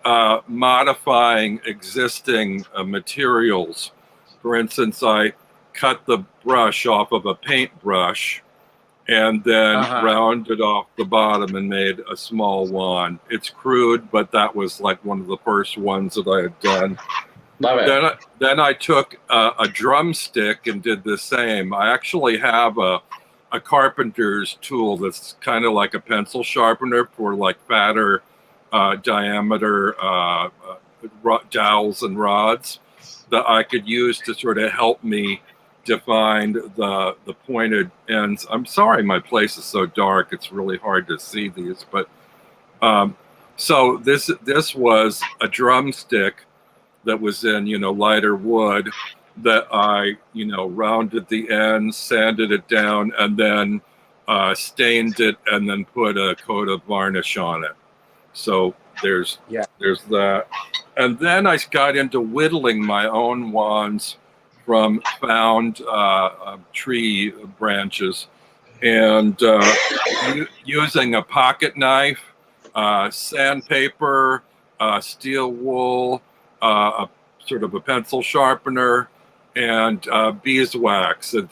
S3: modifying existing materials. For instance, I cut the brush off of a paintbrush and then
S1: Uh-huh.
S3: rounded off the bottom and made a small wand. It's crude, but that was like one of the first ones that I had done.
S2: Love it.
S3: Then I took a drumstick and did the same. I actually have a carpenter's tool that's kind of like a pencil sharpener for like fatter diameter dowels and rods that I could use to sort of help me define the pointed ends. I'm sorry my place is so dark. It's really hard to see these, but so this was a drumstick that was in, you know, lighter wood that I, you know, rounded the ends, sanded it down, and then stained it, and then put a coat of varnish on it. So there's that. And then I got into whittling my own wands from found tree branches, and using a pocket knife, sandpaper, steel wool, a sort of a pencil sharpener, and beeswax. It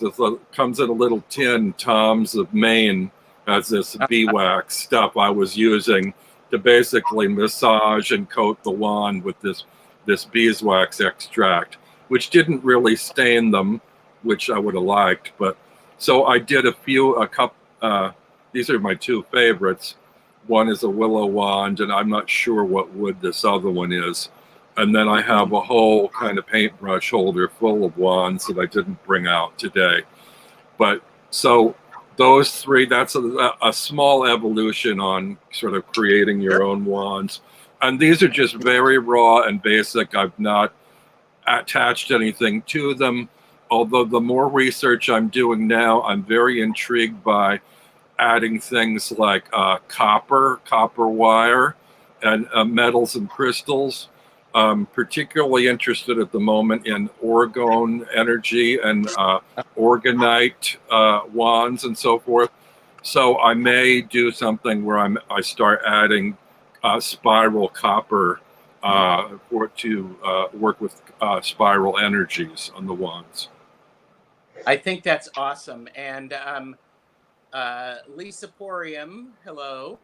S3: comes in a little tin. Tom's of Maine has this beeswax stuff I was using to basically massage and coat the wand with this beeswax extract, which didn't really stain them, which I would have liked. But so I did a couple. These are my two favorites. One is a willow wand, and I'm not sure what wood this other one is. And then I have a whole kind of paintbrush holder full of wands that I didn't bring out today. But so those three, that's a small evolution on sort of creating your own wands. And these are just very raw and basic. I've not attached anything to them. Although the more research I'm doing now, I'm very intrigued by adding things like copper wire, and metals and crystals. Particularly interested at the moment in orgone energy and orgonite wands and so forth. So I may do something where I start adding spiral copper to work with spiral energies on the wands.
S1: I think that's awesome. And Lisa Porium, hello.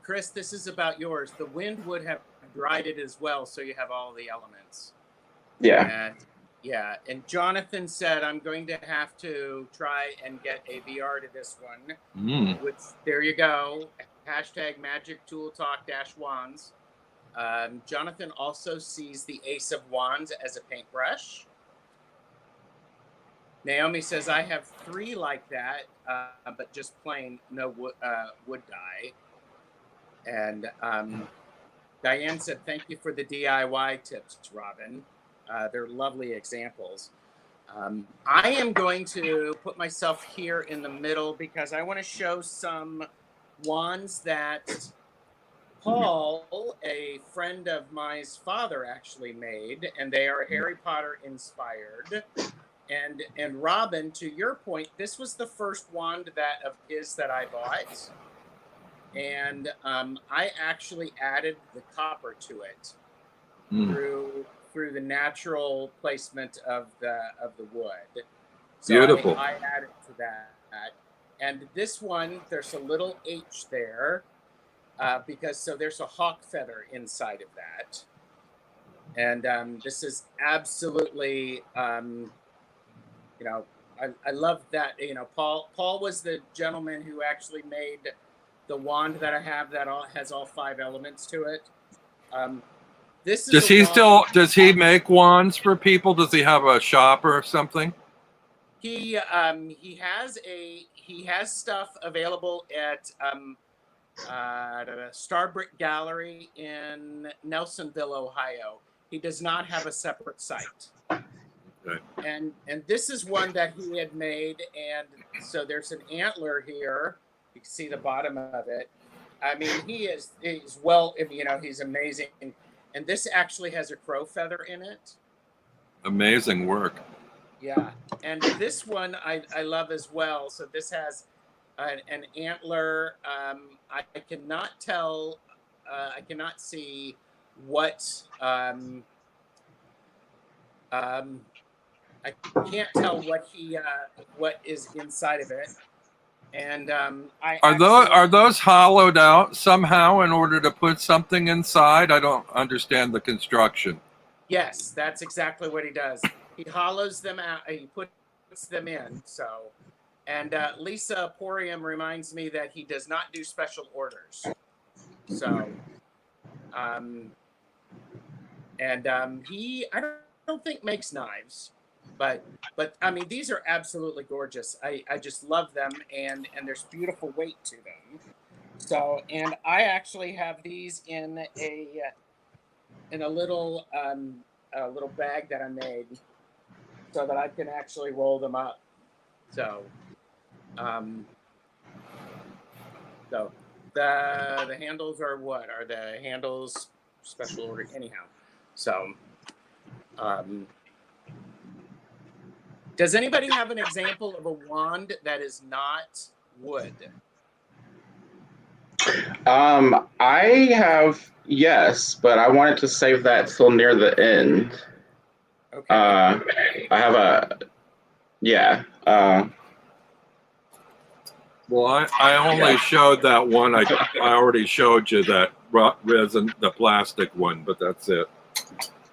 S1: Chris, this is about yours. The wind would have dried it as well, so you have all the elements.
S2: Yeah.
S1: And Jonathan said, I'm going to have to try and get a VR to this one. Which, there you go. Hashtag magic tool talk -wands. Jonathan also sees the Ace of Wands as a paintbrush. Naomi says, I have 3 like that, but just plain, no wood dye. And Diane said, thank you for the DIY tips, Robin. They're lovely examples. I am going to put myself here in the middle because I want to show some wands that Paul, a friend of mine's father, actually made, and they are Harry Potter inspired. And Robin, to your point, this was the first wand of his that I bought. And I actually added the copper to it through the natural placement of the wood. So
S3: beautiful.
S1: I added to that. And this one, there's a little H there because there's a hawk feather inside of that. And this is absolutely, you know, I love that. You know, Paul was the gentleman who actually made the wand that I have that has all 5 elements to it. This is
S3: does he make wands for people? Does he have a shop or something?
S1: He has stuff available at Starbrick Gallery in Nelsonville, Ohio. He does not have a separate site.
S3: Okay.
S1: And this is one that he had made, and so there's an antler here. You can see the bottom of it. I mean, he's well, you know, he's amazing. And this actually has a crow feather in it.
S3: Amazing work.
S1: Yeah. And this one I love as well. So this has an antler. I cannot tell. I cannot see what. I can't tell what is inside of it. And I
S3: Are those hollowed out somehow in order to put something inside? I don't understand the construction.
S1: Yes, that's exactly what he does. He hollows them out. He puts them in. So, and Lisa Porium reminds me that he does not do special orders. So, he I don't think makes knives, but I mean these are absolutely gorgeous. I just love them, and there's beautiful weight to them. So, and I actually have these in a little bag that I made so that I can actually roll them up. So, um, so the handles are what? Are the handles special order anyhow? So, does anybody have an example of a wand that is not wood?
S2: I have, yes, but I wanted to save that till near the end.
S1: Okay.
S2: I have a, yeah.
S3: Well, I only showed that one. I already showed you that resin, the plastic one, but that's it.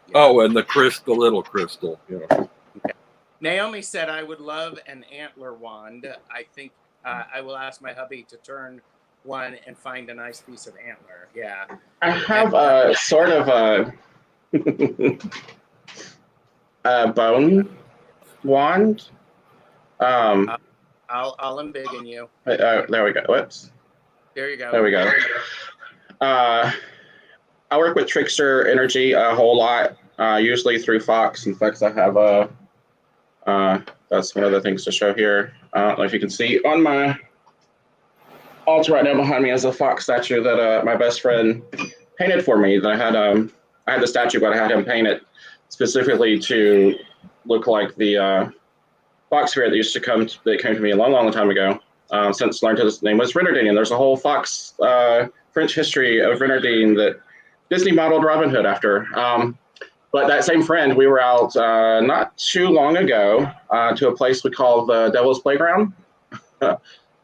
S1: Yeah.
S3: Oh, and the little crystal. Yeah.
S1: Okay. Naomi said, I would love an antler wand. I think I will ask my hubby to turn one and find a nice piece of antler. Yeah.
S2: I have a sort of a bone wand.
S1: I'll embiggen you.
S2: There we go. Whoops.
S1: There you go.
S2: There we go. I work with trickster energy a whole lot, usually through Fox. In fact, I have that's one of the things to show here. I don't know if you can see on my altar right now behind me is a Fox statue that my best friend painted for me. That I had the statue, but I had him paint it specifically to look like the fox spirit that used to come that came to me a long, long time ago. Since learned his name was Renardine, and there's a whole Fox French history of Renardine that Disney modeled Robin Hood after. But that same friend, we were out not too long ago to a place we call the Devil's Playground,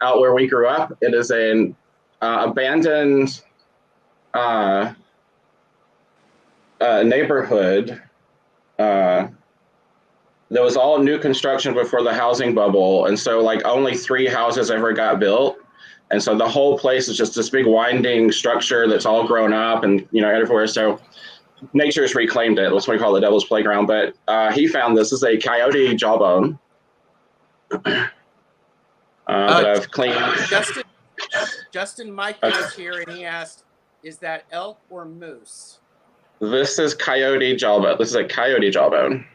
S2: out where we grew up. It is an abandoned neighborhood. There was all new construction before the housing bubble, and so like only 3 houses ever got built, and so the whole place is just this big winding structure that's all grown up and everywhere. So nature's reclaimed it. That's what we call the Devil's Playground. But he found this is a coyote jawbone that I've cleaned.
S1: Justin Michael is here, and he asked, "Is that elk or moose?"
S2: This is coyote jawbone. This is a coyote jawbone.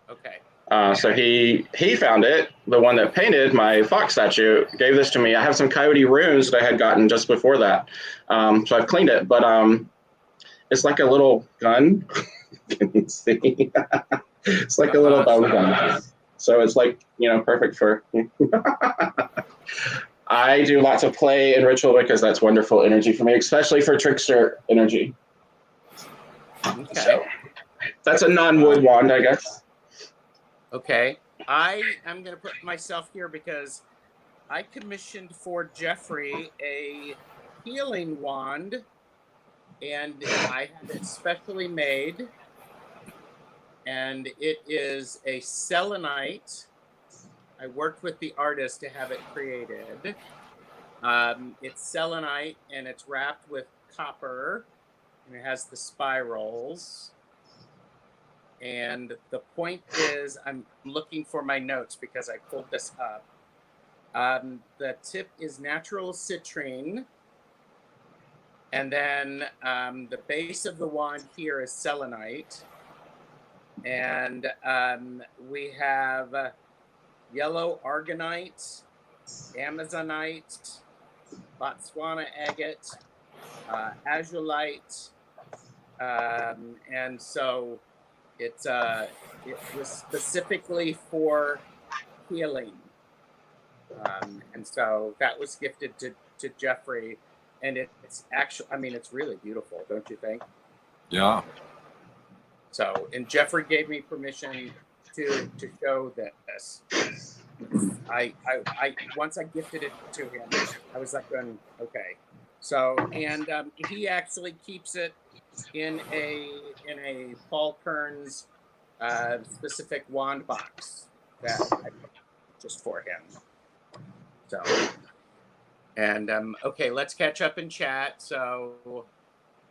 S1: Okay.
S2: So he found it. The one that painted my fox statue gave this to me. I have some coyote runes that I had gotten just before that. So I've cleaned it, but it's like a little gun. Can you see? It's like a little bone gun. So it's like, perfect for. I do lots of play and ritual because that's wonderful energy for me, especially for trickster energy.
S1: Okay.
S2: So that's a non-wood wand, I guess.
S1: Okay. I am going to put myself here because I commissioned for Jeffrey a healing wand, and I had it specially made, and it is a selenite. I worked with the artist to have it created. It's selenite, and it's wrapped with copper, and it has the spirals. And the point is, I'm looking for my notes because I pulled this up. The tip is natural citrine. And then the base of the wand here is selenite. And we have yellow argonite, amazonite, Botswana agate, azulite. And so it was specifically for healing. And so that was gifted to Jeffrey. And it's actually, it's really beautiful, don't you think?
S3: Yeah.
S1: So, and Jeffrey gave me permission to show this. I once I gifted it to him, I was like, going, okay. So, and he actually keeps it in a Paul Kearns specific wand box that I put just for him. So, and okay, let's catch up in chat. So,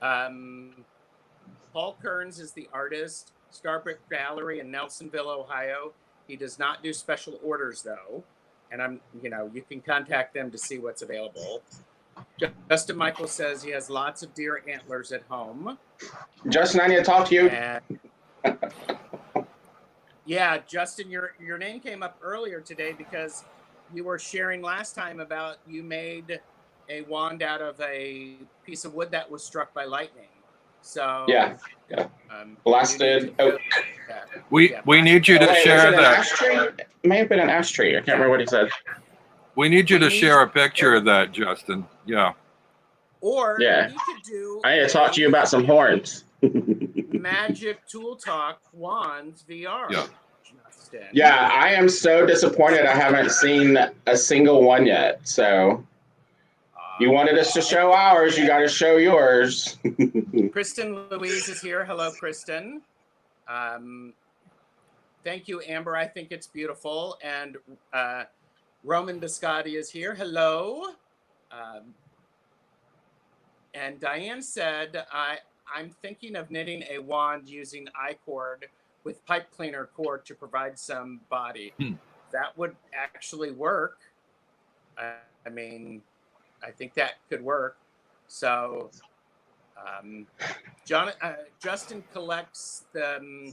S1: Paul Kearns is the artist, Starbrick Gallery in Nelsonville, Ohio. He does not do special orders though, and you can contact them to see what's available. Justin Michael says he has lots of deer antlers at home.
S2: Justin, I need to talk to you.
S1: And yeah, Justin, your name came up earlier today because you were sharing last time about you made a wand out of a piece of wood that was struck by lightning. So
S2: yeah. Blasted oak.
S3: We need you to share that.
S2: Ash tree? It may have been an ash tree. I can't remember what he said.
S3: We need you to share a picture of that, Justin. Yeah.
S1: Or
S2: yeah.
S1: you could do.
S2: I need to talk to you about some horns.
S1: Magic Tool Talk Wands VR.
S3: Yeah.
S1: Justin.
S2: Yeah, I am so disappointed I haven't seen a single one yet. So you wanted us to show ours, you got to show yours.
S1: Kristen Louise is here. Hello, Kristen. Thank you, Amber. I think it's beautiful. And Roman Biscotti is here. Hello. And Diane said, I'm thinking of knitting a wand using I-cord with pipe cleaner cord to provide some body. That would actually work. I mean, I think that could work. So Justin collects the,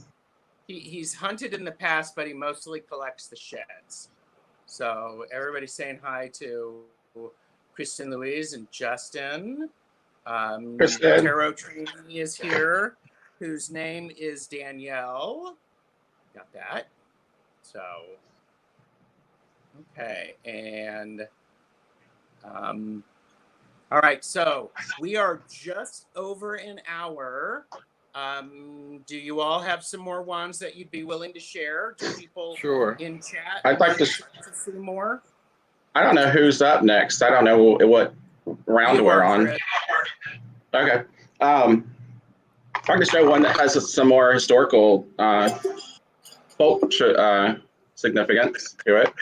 S1: he's hunted in the past, but he mostly collects the sheds. So everybody's saying hi to Kristen Louise and Justin. Tarot Trainee is here, whose name is Danielle. Got that. So, okay. And, all right. So we are just over an hour. Do you all have some more wands that you'd be willing to share? Do people in chat
S2: I'd like to
S1: see more?
S2: I don't know who's up next. I don't know what round we're on. Okay. I'm going to show one that has some more historical folk significance to it.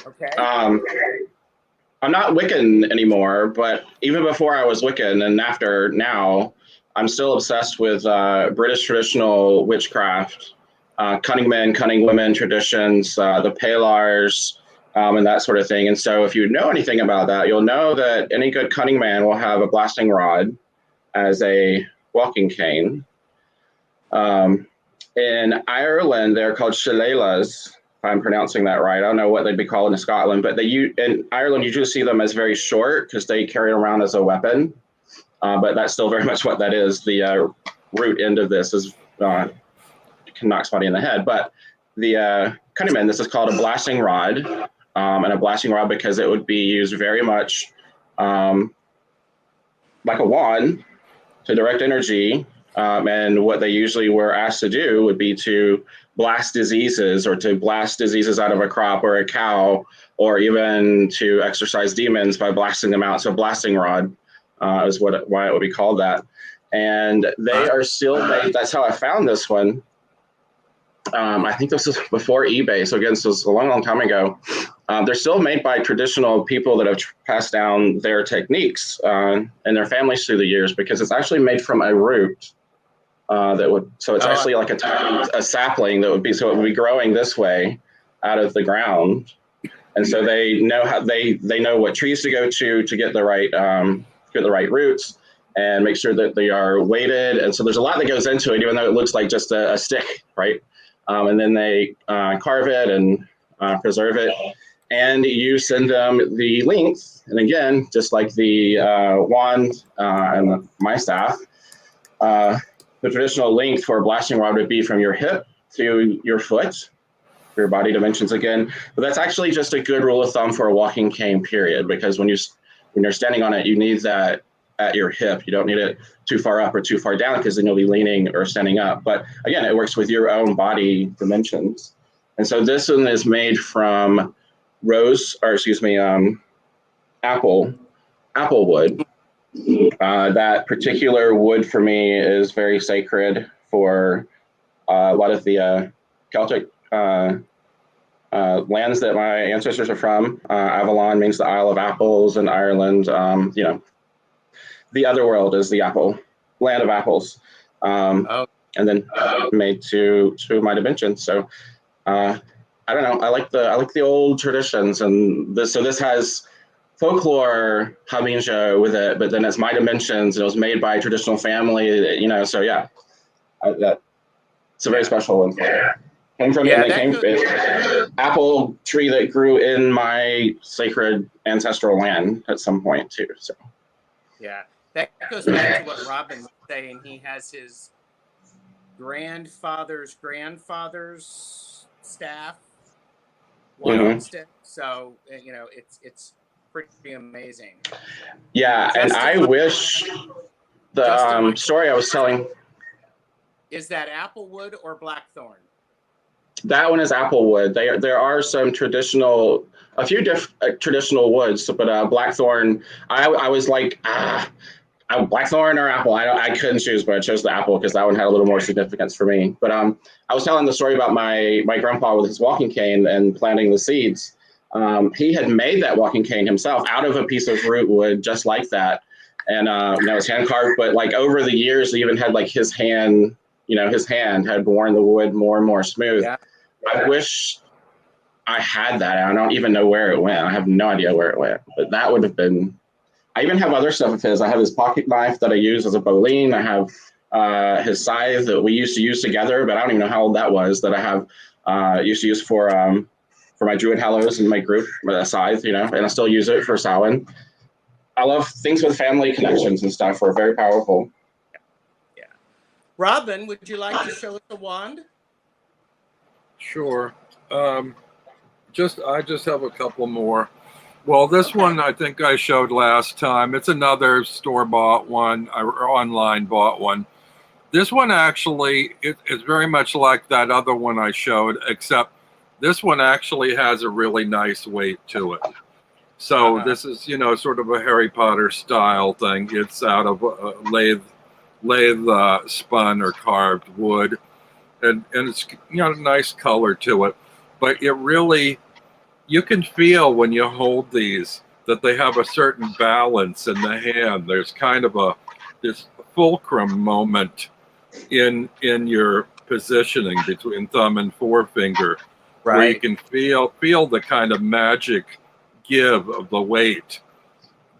S1: Okay.
S2: I'm not Wiccan anymore, but even before I was Wiccan and after now, I'm still obsessed with British traditional witchcraft, cunning men, cunning women traditions, the Palars, and that sort of thing. And so if you know anything about that, you'll know that any good cunning man will have a blasting rod as a walking cane. In Ireland, they're called shillelaghs, if I'm pronouncing that right. I don't know what they'd be called in Scotland, but in Ireland, you just see them as very short because they carry it around as a weapon. But that's still very much what that is. The root end of this is can knock somebody in the head. But the cunning man, this is called a blasting rod, and a blasting rod because it would be used very much like a wand to direct energy. And what they usually were asked to do would be to blast diseases or to blast diseases out of a crop or a cow, or even to exorcise demons by blasting them out. So blasting rod is why it would be called that. And they are still made. That's how I found this one. I think this was before eBay. So again, this was a long, long time ago. They're still made by traditional people that have passed down their techniques and their families through the years, because it's actually made from a root so it's actually like a sapling that would be, so it would be growing this way out of the ground. And so they know they know what trees to go to get the right roots and make sure that they are weighted. And so there's a lot that goes into it, even though it looks like just a stick, right? And then they carve it and preserve it. And you send them the length. And again, just like the wand and my staff, the traditional length for a blasting rod would be from your hip to your foot, your body dimensions again. But that's actually just a good rule of thumb for a walking cane, period, because when you're standing on it, you need that at your hip. You don't need it too far up or too far down, because then you'll be leaning or standing up. But again, it works with your own body dimensions. And so this one is made from apple wood. That particular wood for me is very sacred for a lot of the Celtic lands that my ancestors are from. Avalon means the Isle of Apples in Ireland. The other world is the land of apples.
S1: Oh,
S2: And then made to my dimension. So I don't know. I like the old traditions, and this has folklore Haminja with it, but then it's my dimensions, and it was made by a traditional family. So yeah, it's a very special one. Came from
S1: yeah,
S2: apple tree that grew in my sacred ancestral land at some point too. So
S1: yeah, that goes back to what Robin was saying. He has his grandfather's staff walking stick. So it's pretty amazing.
S2: Yeah, and I wish the story I was telling.
S1: Is that applewood or blackthorn?
S2: That one is applewood. There are some a few traditional woods, but blackthorn. I was like, blackthorn or apple. I couldn't choose, but I chose the apple because that one had a little more significance for me. But I was telling the story about my grandpa with his walking cane and planting the seeds. He had made that walking cane himself out of a piece of root wood, just like that, and it was hand carved. But like over the years, he even had like his hand had worn the wood more and more smooth.
S1: Yeah.
S2: I wish I had that. I don't even know where it went. I have no idea where it went, but that would have been. I even have other stuff of his. I have his pocket knife that I use as a bowline. I have his scythe that we used to use together, but I don't even know how old that was. That I have used to use for my Druid Hallows in my group, a scythe, and I still use it for Samhain. I love things with family connections and stuff. Are very powerful.
S1: Yeah. Robin, would you like to show us the wand?
S3: Sure. I just have a couple more. Well, this one I think I showed last time. It's another store-bought one, or online bought one. This one actually it's very much like that other one I showed, except this one actually has a really nice weight to it. So this is, sort of a Harry Potter style thing. It's out of lathe spun or carved wood, and it's nice color to it. But it really, you can feel when you hold these that they have a certain balance in the hand. There's kind of this fulcrum moment in your positioning between thumb and forefinger, where you can feel the kind of magic give of the weight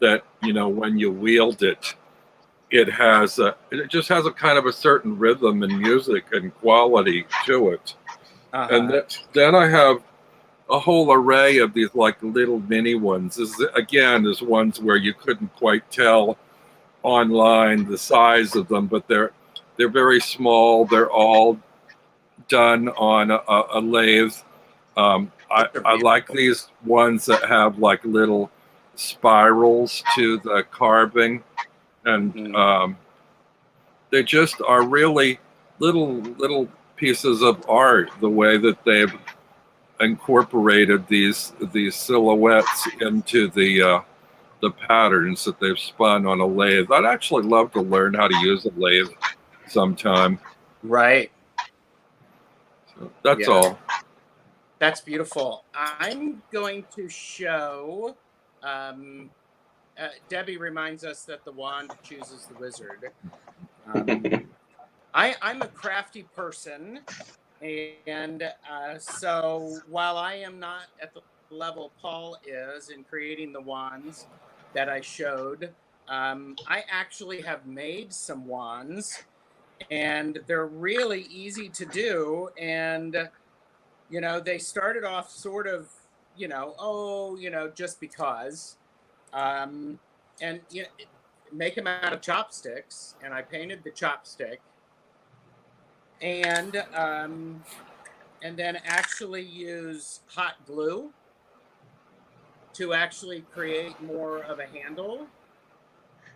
S3: that when you wield it, it just has a kind of a certain rhythm and music and quality to it. And then I have a whole array of these like little mini ones. This is ones where you couldn't quite tell online the size of them, but they're very small. They're all done on a lathe. I like these ones that have like little spirals to the carving, and they just are really little pieces of art. The way that they've incorporated these silhouettes into the patterns that they've spun on a lathe. I'd actually love to learn how to use a lathe sometime.
S1: Right.
S3: So that's all.
S1: That's beautiful. I'm going to show. Debbie reminds us that the wand chooses the wizard. I'm a crafty person, and so while I am not at the level Paul is in creating the wands that I showed, I actually have made some wands, and they're really easy to do. And they started off sort of, just because, and make them out of chopsticks. And I painted the chopstick, and then actually use hot glue to actually create more of a handle.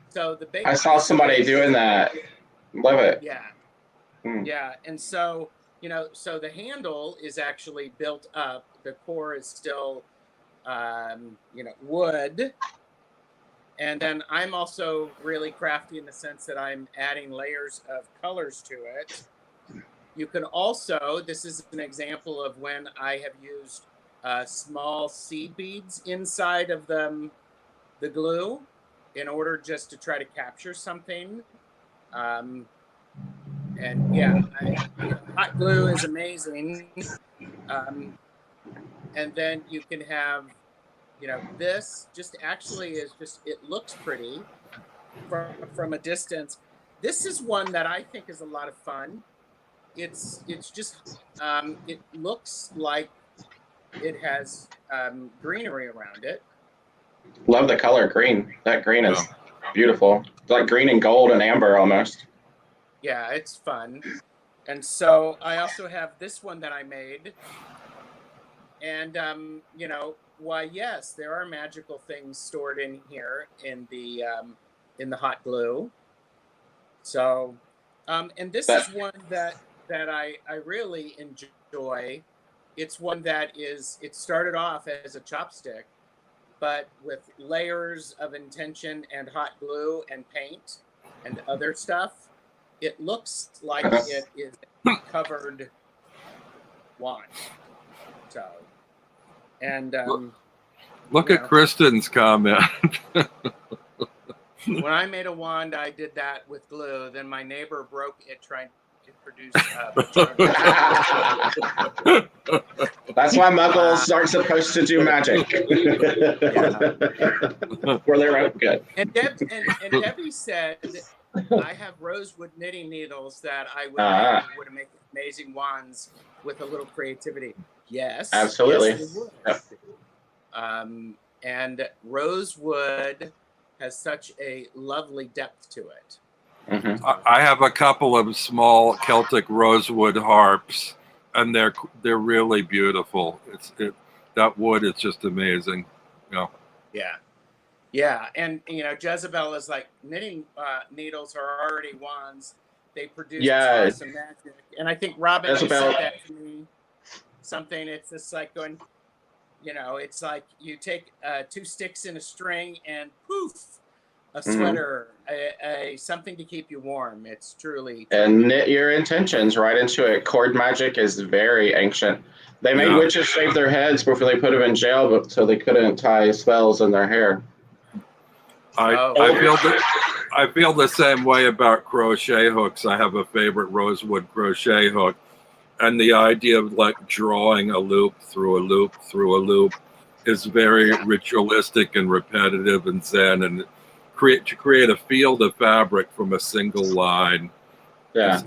S1: So the big.
S2: I saw somebody doing that. Love it.
S1: Yeah. Yeah, and so so the handle is actually built up. The core is still wood. And then I'm also really crafty in the sense that I'm adding layers of colors to it. You can also, this is an example of when I have used small seed beads inside of the glue in order just to try to capture something. And yeah, hot glue is amazing. And then you can have, this just actually is just, it looks pretty from a distance. This is one that I think is a lot of fun. It's just, it looks like it has greenery around it.
S2: Love the color green. That green is beautiful. It's like green and gold and amber almost.
S1: Yeah, it's fun. And so I also have this one that I made. And, why, yes, there are magical things stored in here in the hot glue. So, and this is one that I really enjoy. It's one that it started off as a chopstick, but with layers of intention and hot glue and paint and other stuff, it looks like it is a covered wand. So, and
S3: look at Kristen's comment.
S1: when I made a wand, I did that with glue. Then my neighbor broke it trying to produce.
S2: That's why muggles aren't supposed to do magic. For their own good.
S1: And Debbie said, I have rosewood knitting needles that I would make amazing wands with a little creativity. Yes,
S2: absolutely.
S1: Yes, would. Yep. And rosewood has such a lovely depth to it.
S3: Mm-hmm. I have a couple of small Celtic rosewood harps, and they're really beautiful. That wood is just amazing.
S1: Yeah, and Jezebel is like, knitting needles are already wands. They produce awesome magic, and I think Robin said that to me. Something, it's just like going, it's like you take 2 sticks in a string and poof, a sweater, something to keep you warm. It's truly.
S2: And knit your intentions right into it. Cord magic is very ancient. They made witches shave their heads before they put them in jail, so they couldn't tie spells in their hair.
S3: I feel the same way about crochet hooks. I have a favorite rosewood crochet hook, and the idea of like drawing a loop through a loop through a loop is very ritualistic and repetitive and zen, and to create a field of fabric from a single line. I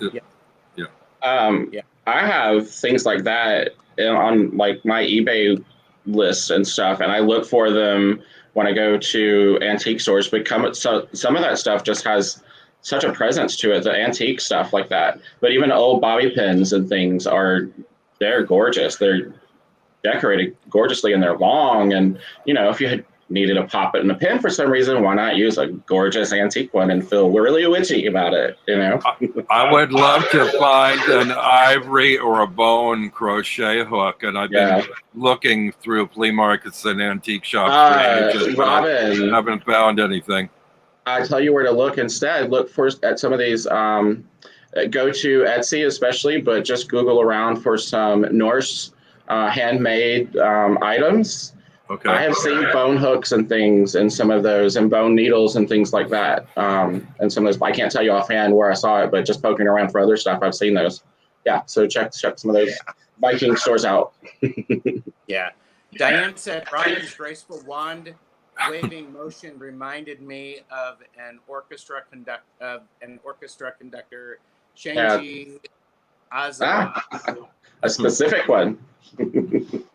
S2: have things like that on like my eBay list and stuff, and I look for them when I go to antique stores. But some of that stuff just has such a presence to it, the antique stuff like that. But even old bobby pins and things they're gorgeous. They're decorated gorgeously, and they're long. And if you had needed to pop it in a pin for some reason, why not use a gorgeous antique one and feel really witchy about it?
S3: I would love to find an ivory or a bone crochet hook, and I've been looking through flea markets and antique shops for ages, but I haven't found anything.
S2: I tell you where to look instead. Look first at some of these. Go to Etsy especially, but just Google around for some Norse handmade items.
S3: Okay.
S2: I have seen bone hooks and things in some of those, and bone needles and things like that. And some of those, I can't tell you offhand where I saw it, but just poking around for other stuff, I've seen those. Yeah, so check some of those Viking stores out.
S1: Yeah. Diane said, Robin's graceful wand waving motion reminded me of an orchestra conductor, Shinji Azawa.
S2: A specific one.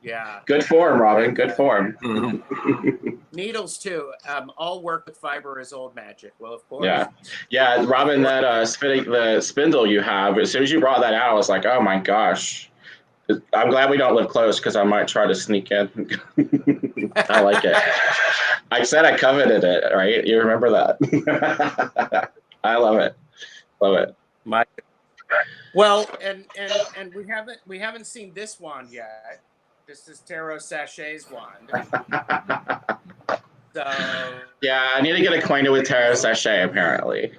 S1: Yeah.
S2: Good form, Robin. Good form.
S1: Needles too. All work with fiber is old magic. Well, of course.
S2: Yeah. Robin, that the spindle you have. As soon as you brought that out, I was like, oh my gosh. I'm glad we don't live close, because I might try to sneak in. I like it. I said I coveted it, right? You remember that? I love it. Love it.
S1: Well, and we haven't seen this wand yet. This is Tarot Sachet's wand. So
S2: Yeah, I need to get acquainted with Tarot Sachet, apparently.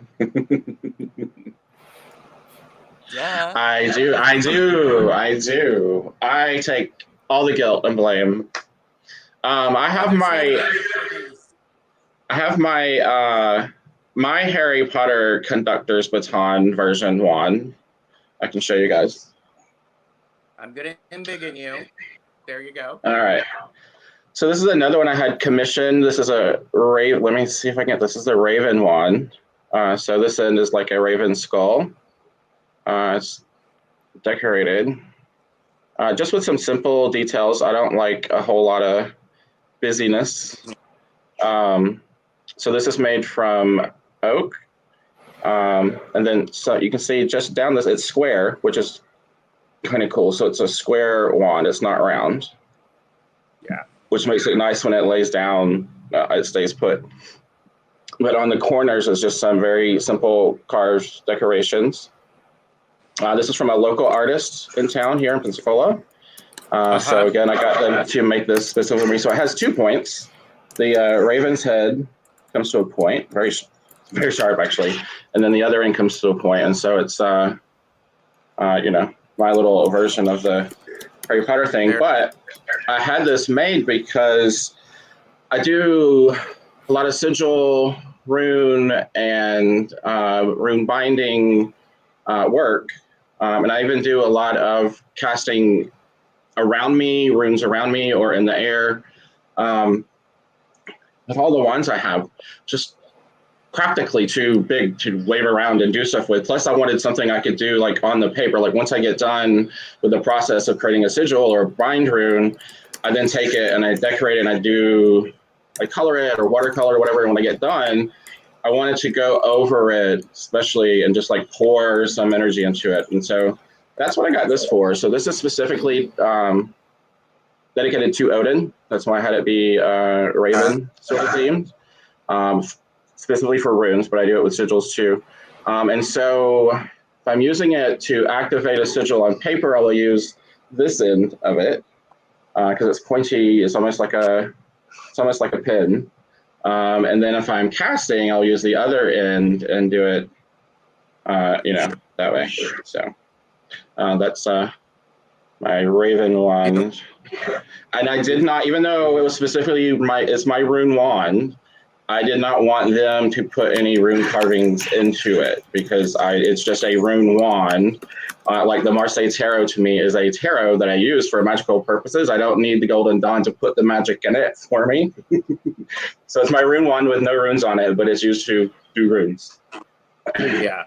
S1: yeah.
S2: I do. I take all the guilt and blame. I have my Harry Potter conductor's baton version 1. I can show you guys.
S1: I'm gonna embiggen you. There you go.
S2: All right. So this is another one I had commissioned. This is a raven. Let me see if I can get this. Is the raven one. So this end is like a raven skull. It's decorated. Just with some simple details. I don't like a whole lot of busyness. So this is made from oak. And then so you can see just down this, it's square, which is kind of cool. So it's a square wand. It's not round.
S1: Yeah.
S2: Which makes it nice when it lays down, it stays put. But on the corners is just some very simple carved decorations. This is from a local artist in town here in Pensacola. So again, I got them to make this specifically for me. So it has 2 points. The raven's head comes to a point, very, very sharp actually, and then the other end comes to a point. And so it's, you know, my little version of the Harry Potter thing. But I had this made because I do a lot of sigil, rune, and rune binding work. And I even do a lot of casting around me, runes around me or in the air. With all the wands I have, just practically too big to wave around and do stuff with. Plus I wanted something I could do like on the paper. Like once I get done with the process of creating a sigil or a bind rune, I then take it and I decorate it and I color it or watercolor or whatever. And when I get done, I wanted to go over it, especially, and just like pour some energy into it. And so that's what I got this for. So this is specifically dedicated to Odin. That's why I had it be Raven sort of themed, specifically for runes, but I do it with sigils too. And so if I'm using it to activate a sigil on paper, I will use this end of it because it's pointy. It's almost like a pin. And then if I'm casting, I'll use the other end and do it, you know, that way. So that's my Raven wand. And I did not, even though it was specifically it's my rune wand, I did not want them to put any rune carvings into it because it's just a rune wand. Like the Marseille Tarot to me is a tarot that I use for magical purposes. I don't need the Golden Dawn to put the magic in it for me. So it's my rune wand with no runes on it, but it's used to do runes.
S1: Yeah.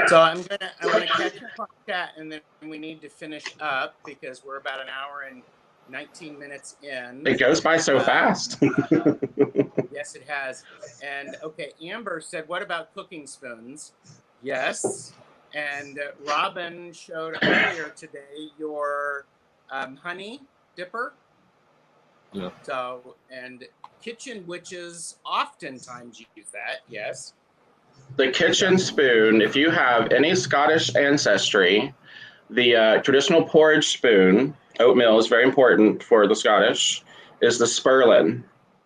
S1: So I want to catch up on chat, and then we need to finish up because we're about an hour and 19 minutes in.
S2: It goes by so fast.
S1: Yes, it has. And okay, Amber said, what about cooking spoons? Yes. And Robin showed earlier today your honey dipper.
S3: Yeah.
S1: So, and kitchen witches oftentimes use that. Yes.
S2: The kitchen spoon, if you have any Scottish ancestry, the traditional porridge spoon, oatmeal is very important for the Scottish, is the spurlin.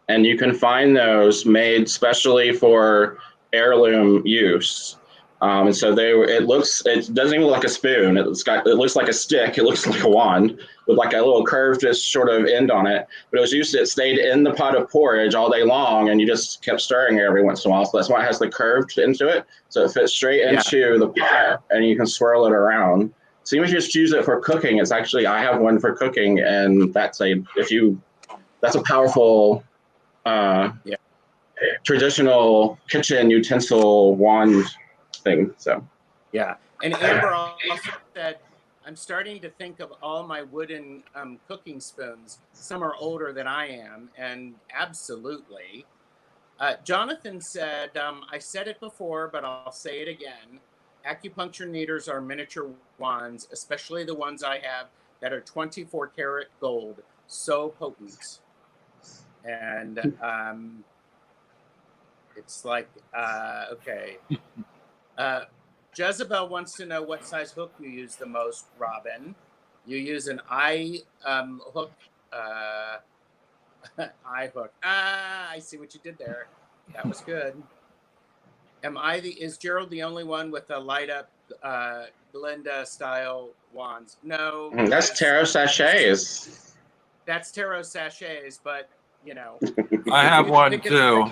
S2: And you can find those made specially for heirloom use. And so it doesn't even look like a spoon. It looks like a stick. It looks like a wand with like a little curved just sort of end on it. But it stayed in the pot of porridge all day long, and you just kept stirring it every once in a while. So that's why it has the curved into it. So it fits straight into the pot, and you can swirl it around. So even if you just use it for cooking, it's actually, I have one for cooking, and that's a powerful traditional kitchen utensil wand thing. So
S1: yeah. And Amber also said, I'm starting to think of all my wooden cooking spoons. Some are older than I am, and absolutely. Jonathan said, I said it before, but I'll say it again. Acupuncture needles are miniature wands, especially the ones I have that are 24 karat gold. So potent. And it's like, okay. Jezebel wants to know what size hook you use the most, Robin. You use an eye hook. Eye hook. Ah, I see what you did there. That was good. Is Gerald the only one with a light up Glinda style wands? No.
S2: That's tarot sachets.
S1: That's tarot sachets, but you know.
S3: I have one too.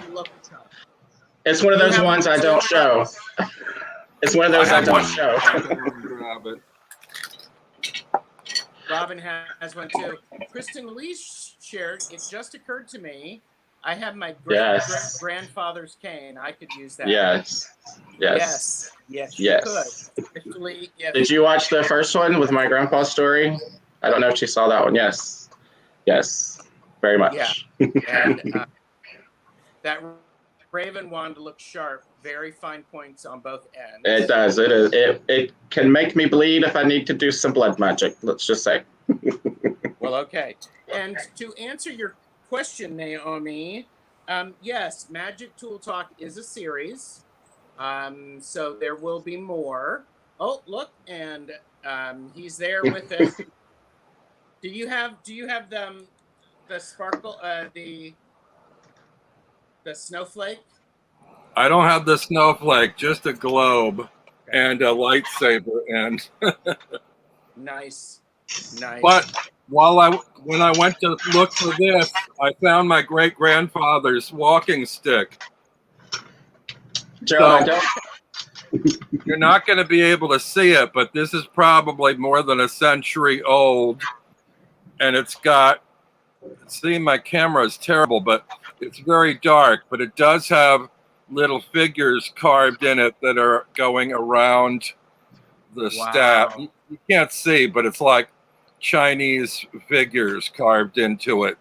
S2: It's one of those ones I don't show. It's one of those I don't show.
S3: Grab it.
S1: Robin has one too. Kristen Louise shared, it just occurred to me, I have my grandfather's cane. I could use that.
S2: Yes.
S1: Yes. You could. Especially if
S2: Did you watch the first one with my grandpa's story? I don't know if you saw that one. Yes. Very much.
S1: Yeah. And that Raven wand looks sharp. Very fine points on both ends.
S2: It does. It is. It can make me bleed if I need to do some blood magic. Let's just say.
S1: Well, okay. And to answer your question, Naomi, yes, Magic Tool Talk is a series. So there will be more. Oh, look, and he's there with it. Do you have the sparkle, the snowflake?
S3: I don't have the snowflake, just a globe and a lightsaber. And
S1: Nice.
S3: But when I went to look for this, I found my great grandfather's walking stick.
S2: Joe,
S3: So you're not going to be able to see it, but this is probably more than a century old, and it's got. Seeing my camera is terrible, but it's very dark. But it does have little figures carved in it that are going around the staff. You can't see, but it's like Chinese figures carved into it.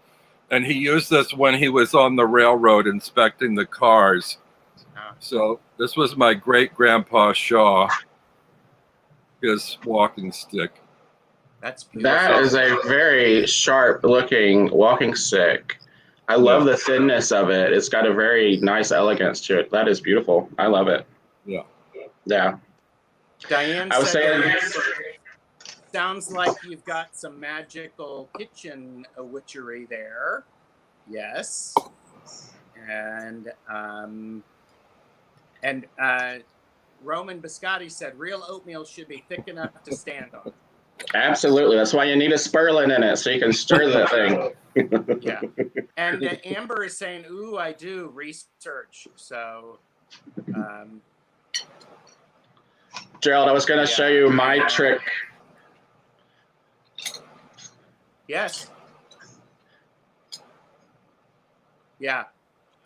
S3: And he used this when he was on the railroad inspecting the cars. So this was my great grandpa Shaw, his walking stick.
S1: That's beautiful.
S2: that is a very sharp looking walking stick. I love the thinness of it. It's got a very nice elegance to it. That is beautiful. I love it.
S3: Yeah.
S1: Diane
S2: I was
S1: said,
S2: saying,
S1: sounds like you've got some magical kitchen witchery there. Yes. And Roman Biscotti said real oatmeal should be thick enough to stand on.
S2: absolutely. That's why you need a spurlin in it so you can stir the thing.
S1: Yeah. And Amber is saying, ooh, I do research. So,
S2: Gerald, I was going to show you my trick.
S1: Yes. Yeah.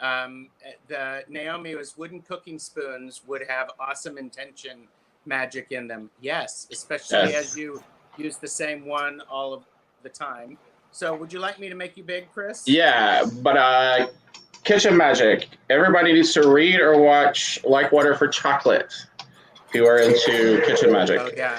S1: The Naomi was wooden cooking spoons would have awesome intention magic in them. Yes, especially as you use the same one all of the time. So would you like me to make you big, Chris?
S2: Yeah, but kitchen magic. Everybody needs to read or watch Like Water for Chocolate if you are into kitchen magic.
S1: Oh, yeah.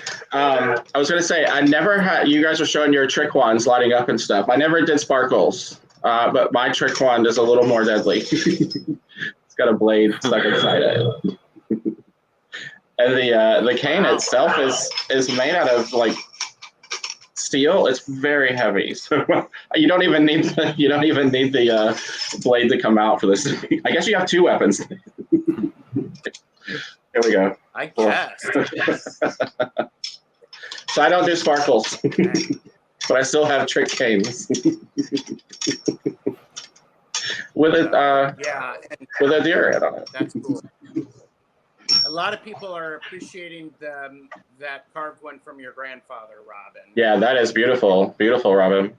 S2: I was going to say, I never had, you guys were showing your trick wands lighting up and stuff. I never did sparkles, but my trick wand is a little more deadly. It's got a blade stuck inside it. And the cane itself is made out of like steel. It's very heavy, so you don't even need the blade to come out for this. I guess you have two weapons. There we go.
S1: I guess.
S2: So I don't do sparkles, but I still have trick canes. With it, with a deer head on it.
S1: That's cool. A lot of people are appreciating that carved one from your grandfather, Robin.
S2: Yeah, that is beautiful. Beautiful, Robin.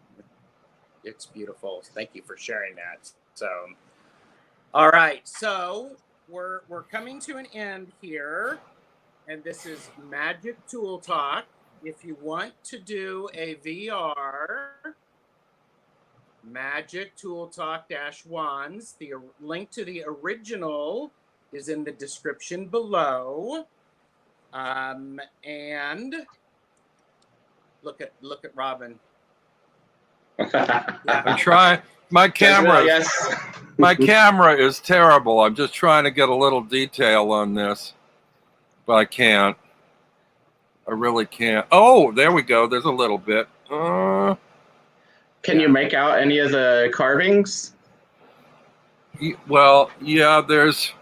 S1: It's beautiful. Thank you for sharing that. So, all right. So we're coming to an end here, and this is Magic Tool Talk. If you want to do a VR, Magic Tool Talk -wands, the link to the original is in the description below. And look at Robin.
S3: I'm trying. My camera.
S2: Yes.
S3: My camera is terrible. I'm just trying to get a little detail on this, but I can't. I really can't. Oh, there we go. There's a little bit.
S2: Can you make out any of the carvings?
S3: Well, yeah, there's,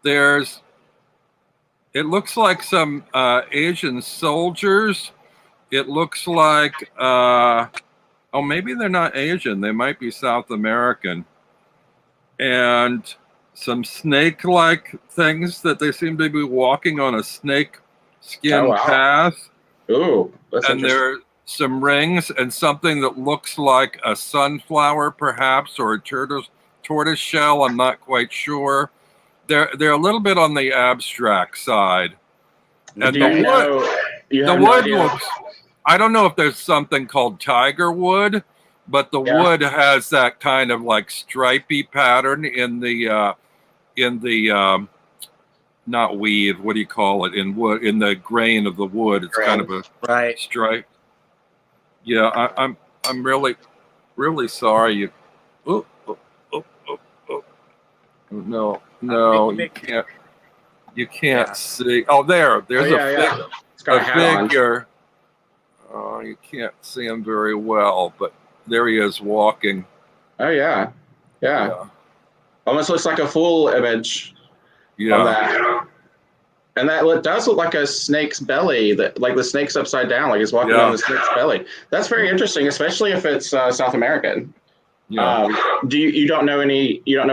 S3: it looks like some Asian soldiers. It looks like, oh, maybe they're not Asian. They might be South American. And some snake-like things that they seem to be walking on a snake skin path.
S2: Ooh, that's
S3: and there are some rings and something that looks like a sunflower, perhaps, or a tortoise shell. I'm not quite sure. They're a little bit on the abstract side. And the wood looks. I don't know if there's something called tiger wood, but the wood has that kind of like stripy pattern in the not weave. What do you call it in wood? In the grain of the wood, it's kind of a stripe. Yeah, I'm really sorry. You, no, you can't see. Oh, there's a figure. Oh, you can't see him very well, but there he is walking.
S2: Oh yeah. Almost looks like a full image.
S3: Yeah.
S2: That. And that does look like a snake's belly, that like the snake's upside down, like he's walking on the snake's belly. That's very interesting, especially if it's South American. Yeah. You don't know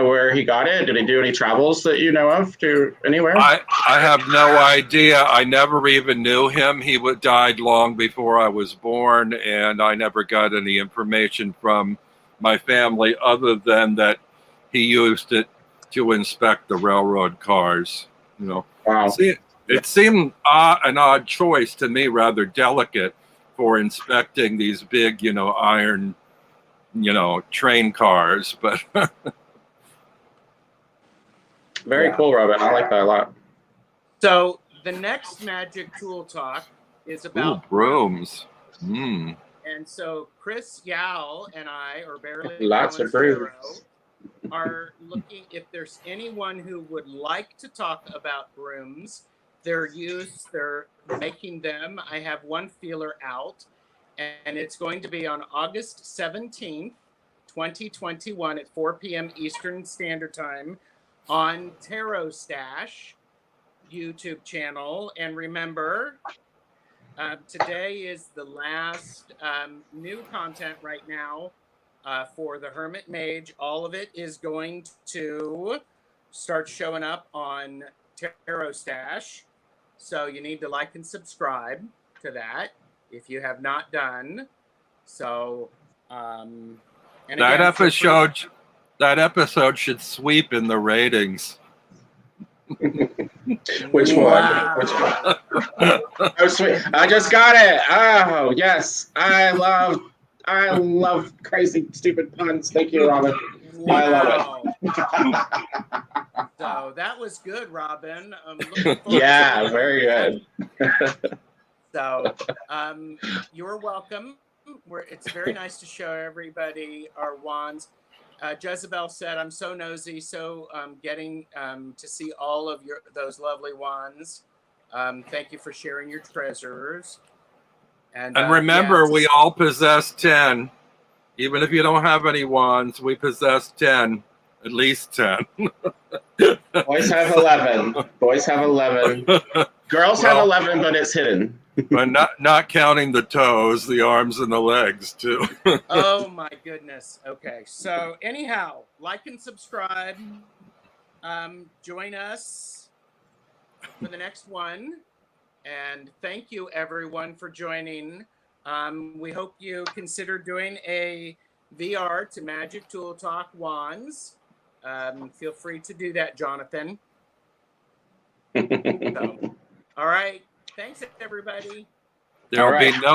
S2: where he got it? Did he do any travels that you know of to anywhere?
S3: I have no idea. I never even knew him. He died long before I was born, and I never got any information from my family other than that he used it to inspect the railroad cars. You know.
S2: Wow.
S3: See, it seemed an odd choice to me, rather delicate, for inspecting these big, iron, train cars. But
S2: very cool, Robin. I like that a lot.
S1: So the next magic tool talk is about
S3: brooms.
S1: And so Chris Yow and I, or Barely
S2: Lots of brooms,
S1: are looking if there's anyone who would like to talk about brooms, their use, their making them. I have one feeler out, and it's going to be on August 17th, 2021 at 4 p.m. Eastern Standard Time on Tarot Stash YouTube channel. And remember, today is the last new content right now for the Hermit Mage. All of it is going to start showing up on Tarot Stash. So you need to like and subscribe to that if you have not done. So, and
S3: that episode should sweep in the ratings.
S2: Which one? Which one? Oh, sweet! I just got it. Oh, yes! I love crazy, stupid puns. Thank you, Robin.
S1: Wow.
S2: I love
S1: it. So that was good, Robin.
S2: Yeah, very good.
S1: So you're welcome. It's very nice to show everybody our wands. Jezebel said, "I'm so nosy, so getting to see all of those lovely wands. Thank you for sharing your treasures." And
S3: remember, we all possess 10. Even if you don't have any wands, we possess 10, at least 10.
S2: Boys have 11. Boys have 11. Girls have 11, but it's hidden.
S3: But not counting the toes, the arms, and the legs, too.
S1: Oh, my goodness. Okay. So anyhow, like and subscribe. Join us for the next one. And thank you, everyone, for joining. We hope you consider doing a VR to Magic Tool Talk Wands. Feel free to do that, Jonathan. So, all right. Thanks, everybody.
S3: There will be no